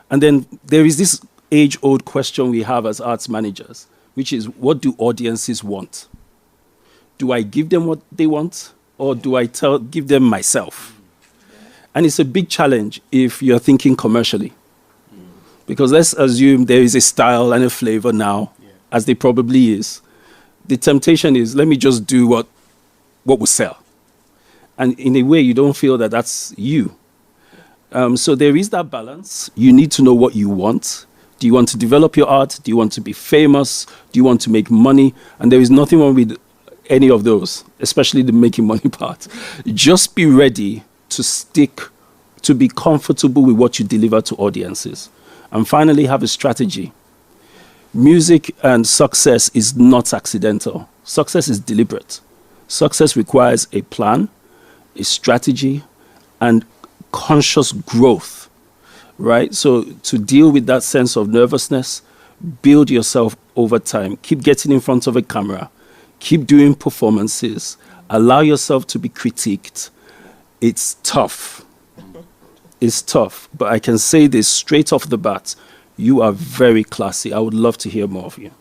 And then there is this age-old question we have as arts managers, which is, what do audiences want? Do I give them what they want, or do I give them myself? And it's a big challenge if you're thinking commercially. Because let's assume there is a style and a flavor now, as there probably is. The temptation is, let me just do what will sell. And in a way, you don't feel that that's you. So there is that balance. You need to know what you want. Do you want to develop your art? Do you want to be famous? Do you want to make money? And there is nothing wrong with any of those, especially the making money part. Just be ready to be comfortable with what you deliver to audiences. And finally, have a strategy. Music and success is not accidental. Success is deliberate. Success requires a plan, a strategy, and conscious growth, right? So to deal with that sense of nervousness, build yourself over time. Keep getting in front of a camera. Keep doing performances. Allow yourself to be critiqued. it's tough. It's tough, but I can say this straight off the bat. You are very classy. I would love to hear more of you.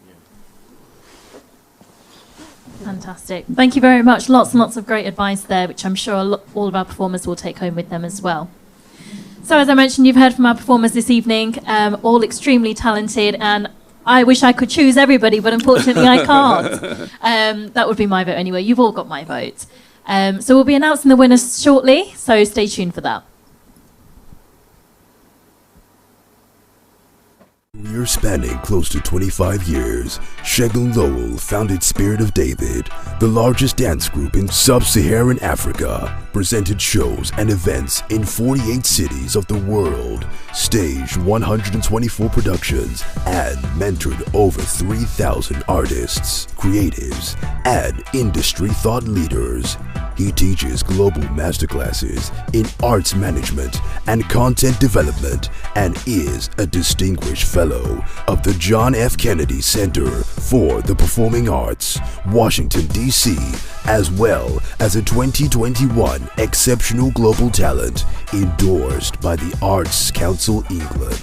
Fantastic. Thank you very much. Lots and lots of great advice there, which I'm sure all of our performers will take home with them as well. So as I mentioned, you've heard from our performers this evening, all extremely talented, and I wish I could choose everybody, but unfortunately I can't. That would be my vote anyway. You've all got my vote. So we'll be announcing the winners shortly, so stay tuned for that. We're spanning close to 25 years. Shegun Lowell founded Spirit of David, the largest dance group in sub-Saharan Africa, presented shows and events in 48 cities of the world, staged 124 productions, and mentored over 3,000 artists, creatives, and industry thought leaders. He teaches global masterclasses in arts management and content development and is a distinguished fellow of the John F. Kennedy Center for the Performing Arts, Washington, D.C., as well as a 2021 Exceptional Global Talent endorsed by the Arts Council England.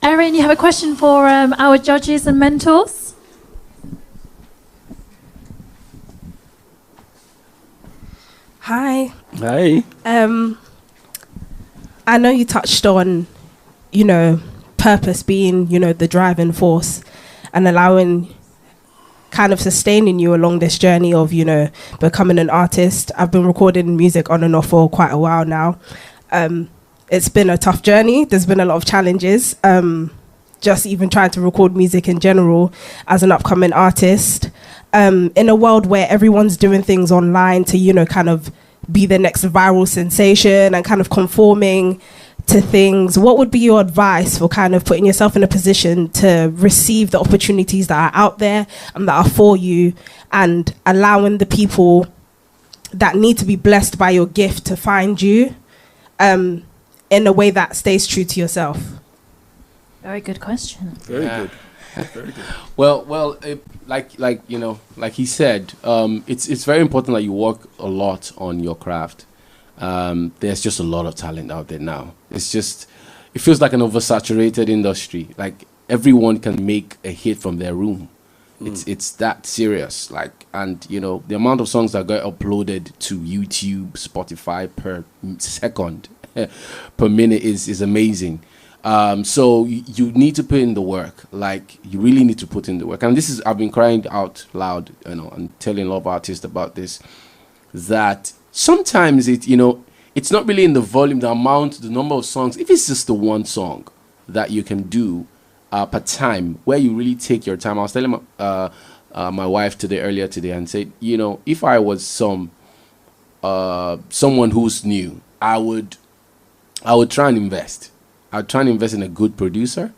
Erin, you have a question for our judges and mentors? Hi. Hi. I know you touched on, purpose being, the driving force and allowing, kind of sustaining you along this journey of, becoming an artist. I've been recording music on and off for quite a while now. It's been a tough journey. There's been a lot of challenges. Just even trying to record music in general as an upcoming artist. In a world where everyone's doing things online to, kind of be the next viral sensation and kind of conforming to things, what would be your advice for kind of putting yourself in a position to receive the opportunities that are out there and that are for you, and allowing the people that need to be blessed by your gift to find you in a way that stays true to yourself? Very good question. Very good. Very good. Well, like he said, it's very important that you work a lot on your craft. There's just a lot of talent out there now. It feels like an oversaturated industry. Like everyone can make a hit from their room. It's that serious. And the amount of songs that get uploaded to YouTube, Spotify per second, per minute is amazing. So you need to put in the work. You really need to put in the work. And I've been crying out loud, and telling a lot of artists about this, that sometimes it's not really in the volume, the amount, the number of songs. If it's just the one song that you can do per time, where you really take your time. I was telling my wife earlier today and said, if I was someone who's new, I would try and invest. I'll try and invest in a good producer.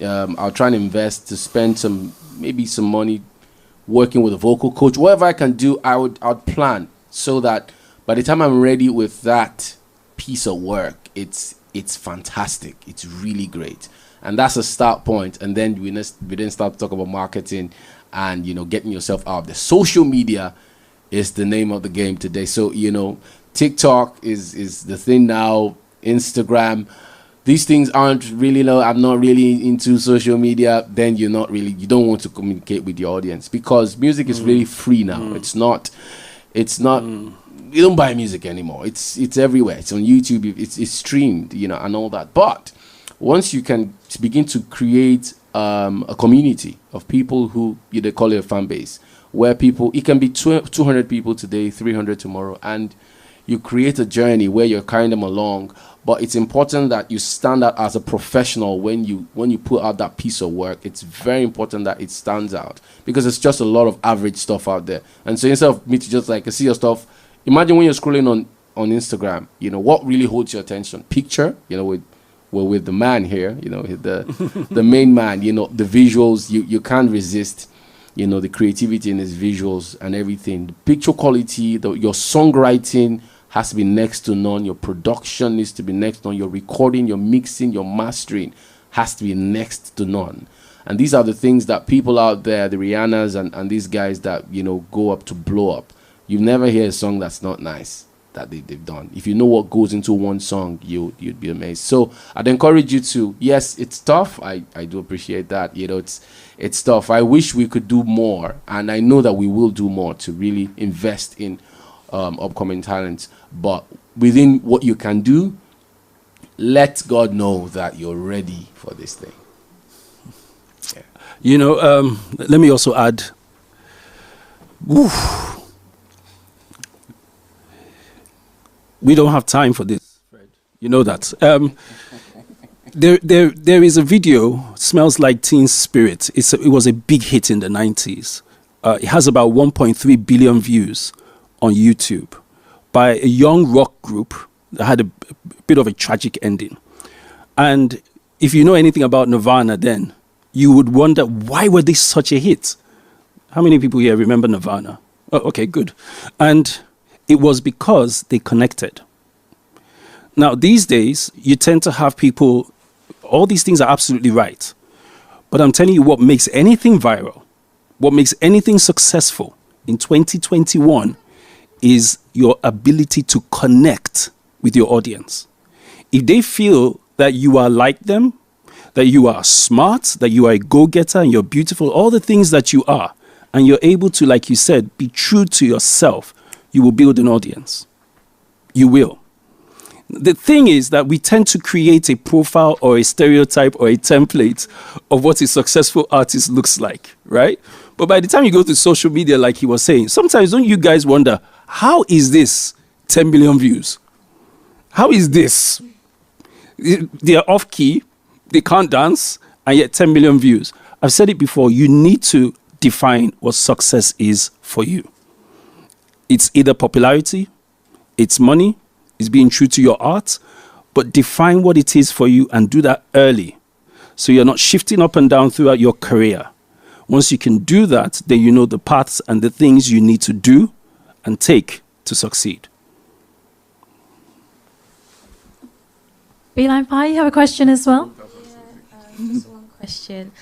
I'll try and invest to spend some money working with a vocal coach. Whatever I can do, I'd plan so that by the time I'm ready with that piece of work, it's fantastic. It's really great. And that's a start point. And then we then start to talk about marketing and, getting yourself out there. Social media is the name of the game today. So, TikTok is the thing now, Instagram. These things aren't really I'm not really into social media. Then you don't want to communicate with your audience, because music is really free now. It's not you don't buy music anymore. It's everywhere. It's on YouTube. It's streamed, and all that. But once you can begin to create a community of people who they call it a fan base, where it can be 200 people today, 300 tomorrow, and you create a journey where you're carrying them along. But it's important that you stand out as a professional when you put out that piece of work. It's very important that it stands out, because it's just a lot of average stuff out there. And so instead of me to just see your stuff, imagine when you're scrolling on Instagram, what really holds your attention? Picture, with the man here, the main man, the visuals, you can't resist, the creativity in his visuals and everything. The picture quality, your songwriting has to be next to none. Your production needs to be next to none. Your recording, your mixing, your mastering has to be next to none. And these are the things that people out there, the Rihannas and these guys that, you know, go up to blow up. You never hear a song that's not nice that they've done. If you know what goes into one song, you'd be amazed. So I'd encourage you to, yes, it's tough. I do appreciate that. You know, it's tough. I wish we could do more, and I know that we will do more to really invest in upcoming talents. But within what you can do, let God know that you're ready for this thing. Yeah. You know, let me also add, we don't have time for this, Fred. You know that. There is a video, Smells Like Teen Spirit. It was a big hit in the 90s. It has about 1.3 billion views on YouTube by a young rock group that had a bit of a tragic ending. And if you know anything about Nirvana then, you would wonder, why were they such a hit? How many people here remember Nirvana? Oh, okay, good. And it was because they connected. Now, these days, you tend to have people, all these things are absolutely right. But I'm telling you, what makes anything viral, what makes anything successful in 2021 is your ability to connect with your audience. If they feel that you are like them, that you are smart, that you are a go-getter and you're beautiful, all the things that you are, and you're able to, like you said, be true to yourself, you will build an audience. You will. The thing is that we tend to create a profile or a stereotype or a template of what a successful artist looks like, right? But by the time you go to social media, like he was saying, sometimes don't you guys wonder, how is this 10 million views? How is this? They are off key, they can't dance, and yet 10 million views. I've said it before, you need to define what success is for you. It's either popularity, it's money, it's being true to your art, but define what it is for you and do that early so you're not shifting up and down throughout your career. Once you can do that, then you know the paths and the things you need to do and take to succeed. Beeline Pie, you have a question as well? Yeah, just one question.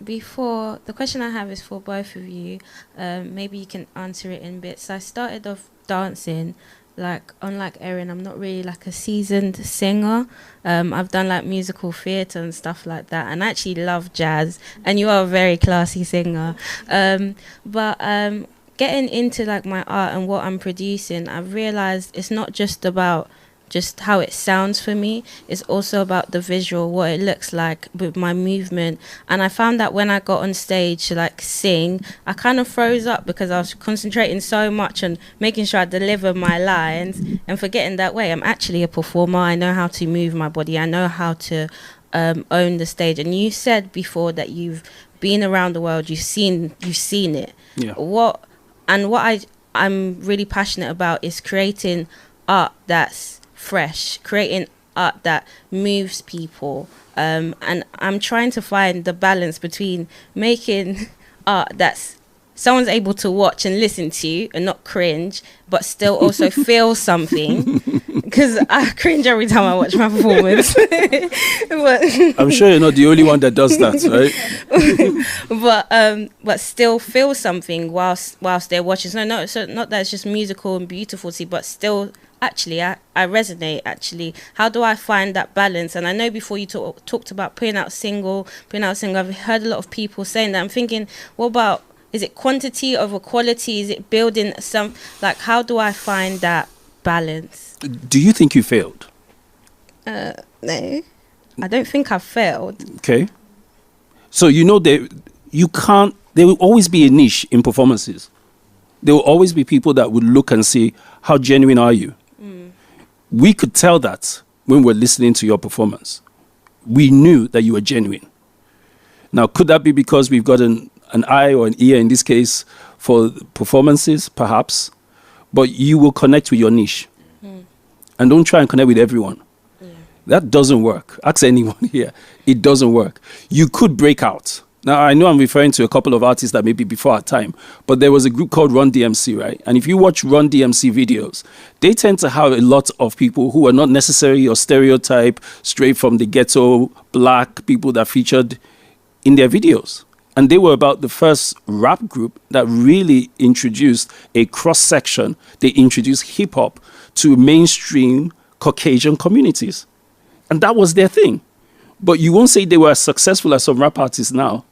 Before, the question I have is for both of you. Maybe you can answer it in bits. I started off dancing. Like, unlike Erin, I'm not really like a seasoned singer. I've done like musical theatre and stuff like that, and I actually love jazz, and you are a very classy singer. But getting into like my art and what I'm producing, I've realised it's not just about just how it sounds for me, it's also about the visual, what it looks like with my movement. And I found that when I got on stage to like sing, I kind of froze up because I was concentrating so much on making sure I deliver my lines and forgetting that way I'm actually a performer. I know how to move my body, I know how to own the stage. And you said before that you've been around the world, you've seen it. Yeah. What I'm really passionate about is creating art that's fresh, creating art that moves people, and I'm trying to find the balance between making art that's someone's able to watch and listen to and not cringe, but still also feel something, because I cringe every time I watch my performance. But I'm sure you're not the only one that does that, right? But still feel something whilst they're watching. So not that it's just musical and beautiful to see, but still actually I resonate. Actually, how do I find that balance? And I know before you talked about putting out single. I've heard a lot of people saying that. I'm thinking, what about, is it quantity over quality? Is it building some, like, how do I find that balance? Do you think you failed? No, I don't think I've failed. Okay. So you know there will always be a niche in performances. There will always be people that would look and say, how genuine are you? We could tell that when we're listening to your performance. We knew that you were genuine. Now, could that be because we've got an eye or an ear, in this case, for performances? Perhaps. But you will connect with your niche. And don't try and connect with everyone. That doesn't work. Ask anyone here. It doesn't work. You could break out. Now, I know I'm referring to a couple of artists that may be before our time, but there was a group called Run DMC, right? And if you watch Run DMC videos, they tend to have a lot of people who are not necessarily your stereotype, straight from the ghetto, black people that featured in their videos. And they were about the first rap group that really introduced a cross-section. They introduced hip-hop to mainstream Caucasian communities. And that was their thing. But you won't say they were as successful as some rap artists now.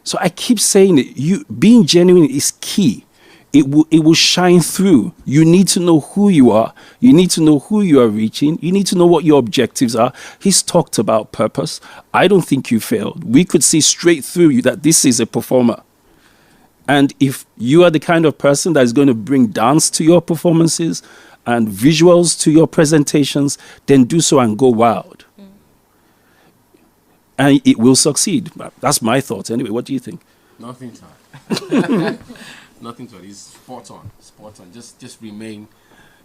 So I keep saying it. Being genuine is key. It will shine through. You need to know who you are. You need to know who you are reaching. You need to know what your objectives are. He's talked about purpose. I don't think you failed. We could see straight through you that this is a performer. And if you are the kind of person that is going to bring dance to your performances and visuals to your presentations, then do so and go wild. And it will succeed. That's my thoughts. Anyway, what do you think? Nothing to add. Nothing to it. It's spot on. Spot on. Just remain.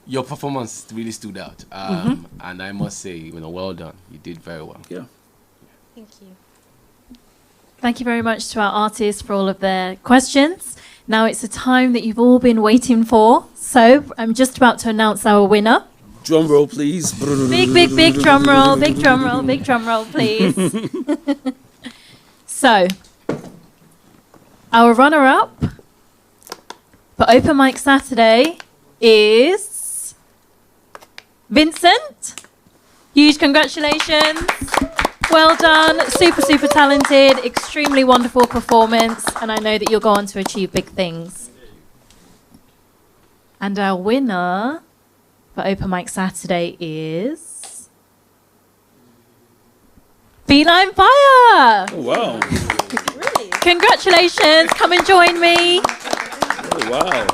Your performance really stood out, and I must say, well done. You did very well. Yeah. Thank you. Thank you very much to our artists for all of their questions. Now it's the time that you've all been waiting for. So I'm just about to announce our winner. Drum roll, please. Big drum roll. Big drum roll. Big drum roll, please. So, our runner-up for Open Mic Saturday is Vincent. Huge congratulations. Well done. Super talented. Extremely wonderful performance. And I know that you'll go on to achieve big things. And our winner for Open Mic Saturday is Feline Fire. Oh, wow. Really? Congratulations. Come and join me. Oh, wow.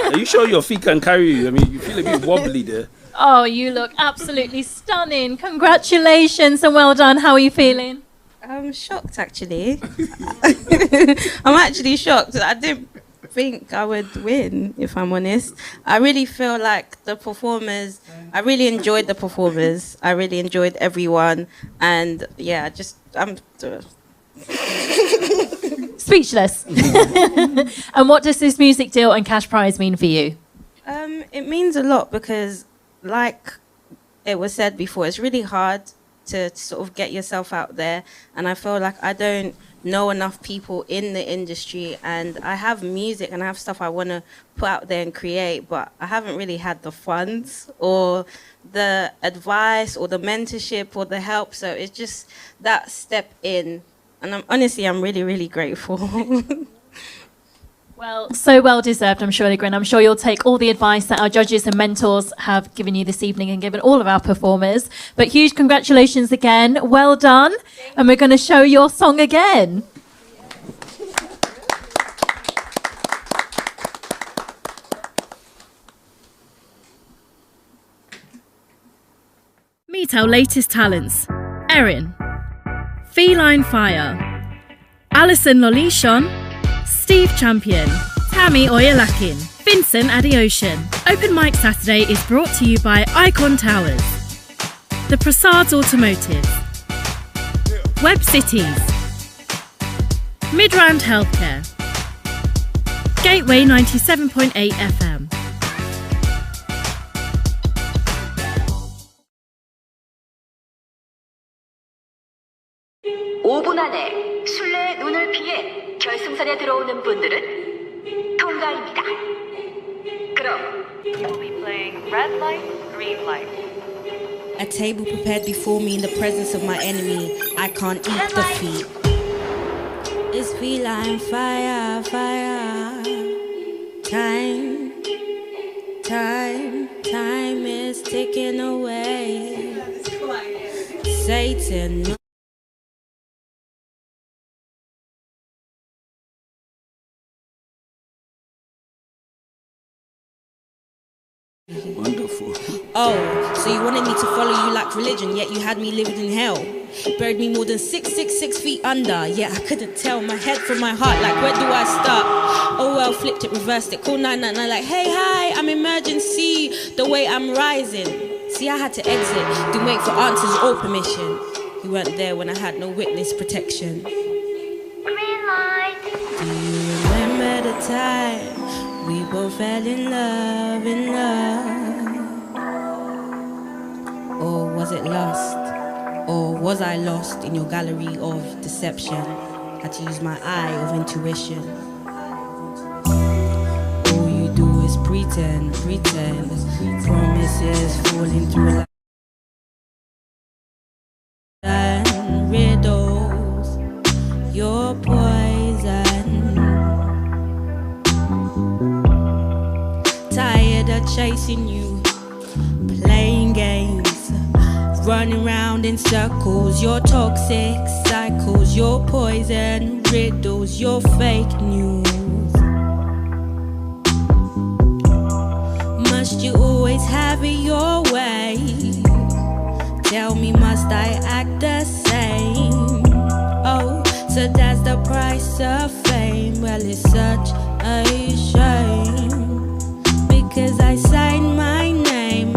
Are you sure your feet can carry you? I mean, you feel a bit wobbly there. Oh, you look absolutely stunning. Congratulations and well done. How are you feeling? I'm shocked, actually. I'm actually shocked. I didn't think I would win, if I'm honest. I really feel like the performers, I really enjoyed the performers. I really enjoyed everyone. And yeah, I'm speechless. And what does this music deal and cash prize mean for you? It means a lot because, like it was said before, it's really hard to sort of get yourself out there. And I feel like I don't know enough people in the industry, and I have music and I have stuff I want to put out there and create, but I haven't really had the funds or the advice or the mentorship or the help. So it's just that step in. And I'm really, really grateful. Well, so well deserved, I'm sure, Grin. I'm sure you'll take all the advice that our judges and mentors have given you this evening and given all of our performers. But huge congratulations again. Well done. And we're going to show your song again. Meet our latest talents. Erin, Feline Fire, Alison Lolishon, Steve Champion, Tammy Oyalakin, Vincent Adeocean. Open Mic Saturday is brought to you by Icon Towers, The Prasads Automotive, Web Cities, Midrand Healthcare, Gateway 97.8 FM. 안에 술래의 눈을 피해 결승선에 들어오는 분들은 통과입니다. 그럼 you'll be playing red light, green light. A table prepared before me in the presence of my enemy. I can't eat defeat. It's feline fire, fire. Time is ticking away. Satan. Wonderful. Oh, so you wanted me to follow you like religion, yet you had me living in hell. Buried me more than 6 feet under, yet I couldn't tell my head from my heart, like where do I start? Oh well, flipped it, reversed it, call 999 like, hey, hi, I'm emergency, the way I'm rising. See, I had to exit, didn't wait for answers or permission. You weren't there when I had no witness protection. Green light. Do you remember the time we both fell in love, Or was it lust? Or was I lost in your gallery of deception? Had to use my eye of intuition. All you do is pretend, promises falling through and riddles, your poison. Tired of chasing you, playing games, running round in circles, your toxic cycles, your poison riddles, your fake news. Must you always have it your way? Tell me, must I act the same? Oh, so that's the price of fame. Well, it's such a shame, because I signed my name.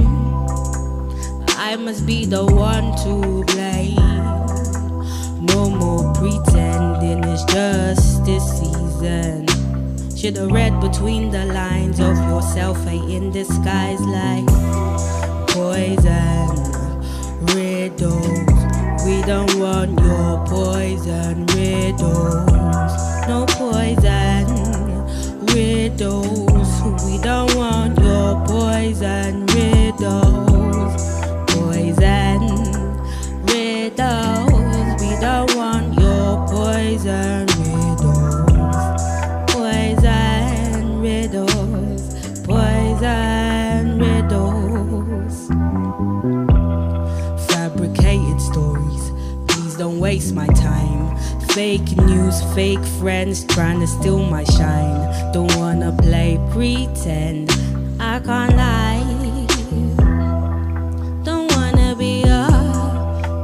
I must be the one to blame. No more pretending, it's just this season. Should've read between the lines of yourself, in disguise like poison riddles. We don't want your poison riddles. No poison riddles. We don't want your poison riddles. Poison riddles. We don't want your poison riddles. Poison riddles. Poison riddles. Fabricated stories, please don't waste my time. Fake news, fake friends trying to steal my shine. Don't wanna play pretend, I can't lie. Don't wanna be a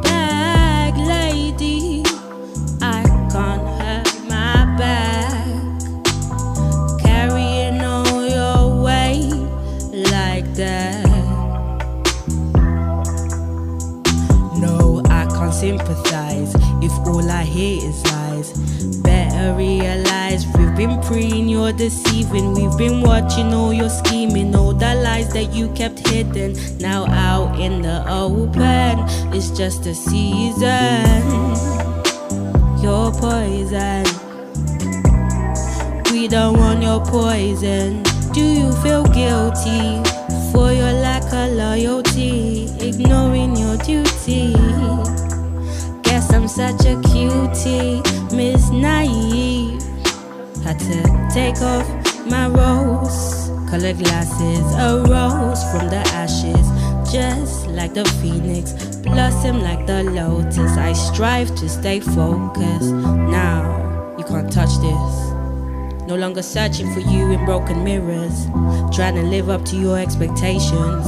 bag lady, I can't hurt my back. Carrying all your weight like that. No, I can't sympathize if all I hear is lies. Better realize we've been preying, you're deceiving. We've been watching all your scheming, all the lies that you kept hidden. Now out in the open, it's just a season. Your poison, we don't want your poison. Do you feel guilty for your lack of loyalty, ignoring your duty? Guess I'm such a cutie, Miss Naive. Had to take off my rose-colored glasses, arose from the ashes, just like the phoenix, blossom like the lotus. I strive to stay focused. Now you can't touch this. No longer searching for you in broken mirrors, trying to live up to your expectations.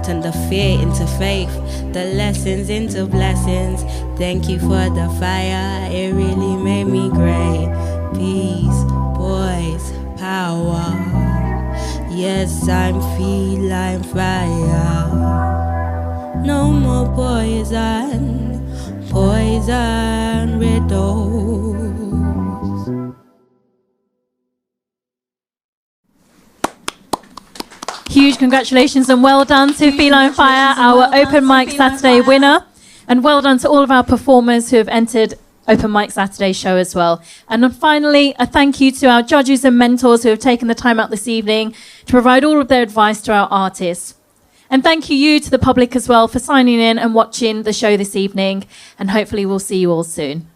Turn the fear into faith, the lessons into blessings. Thank you for the fire, it really made me great. Peace, boys, power. Yes, I'm feline fire. No more poison, poison riddles. Huge congratulations and well done to Feline Fire, our Open Mic Saturday winner. And well done to all of our performers who have entered Open Mic Saturday show as well. And then finally, a thank you to our judges and mentors who have taken the time out this evening to provide all of their advice to our artists. And thank you to the public as well for signing in and watching the show this evening. And hopefully we'll see you all soon.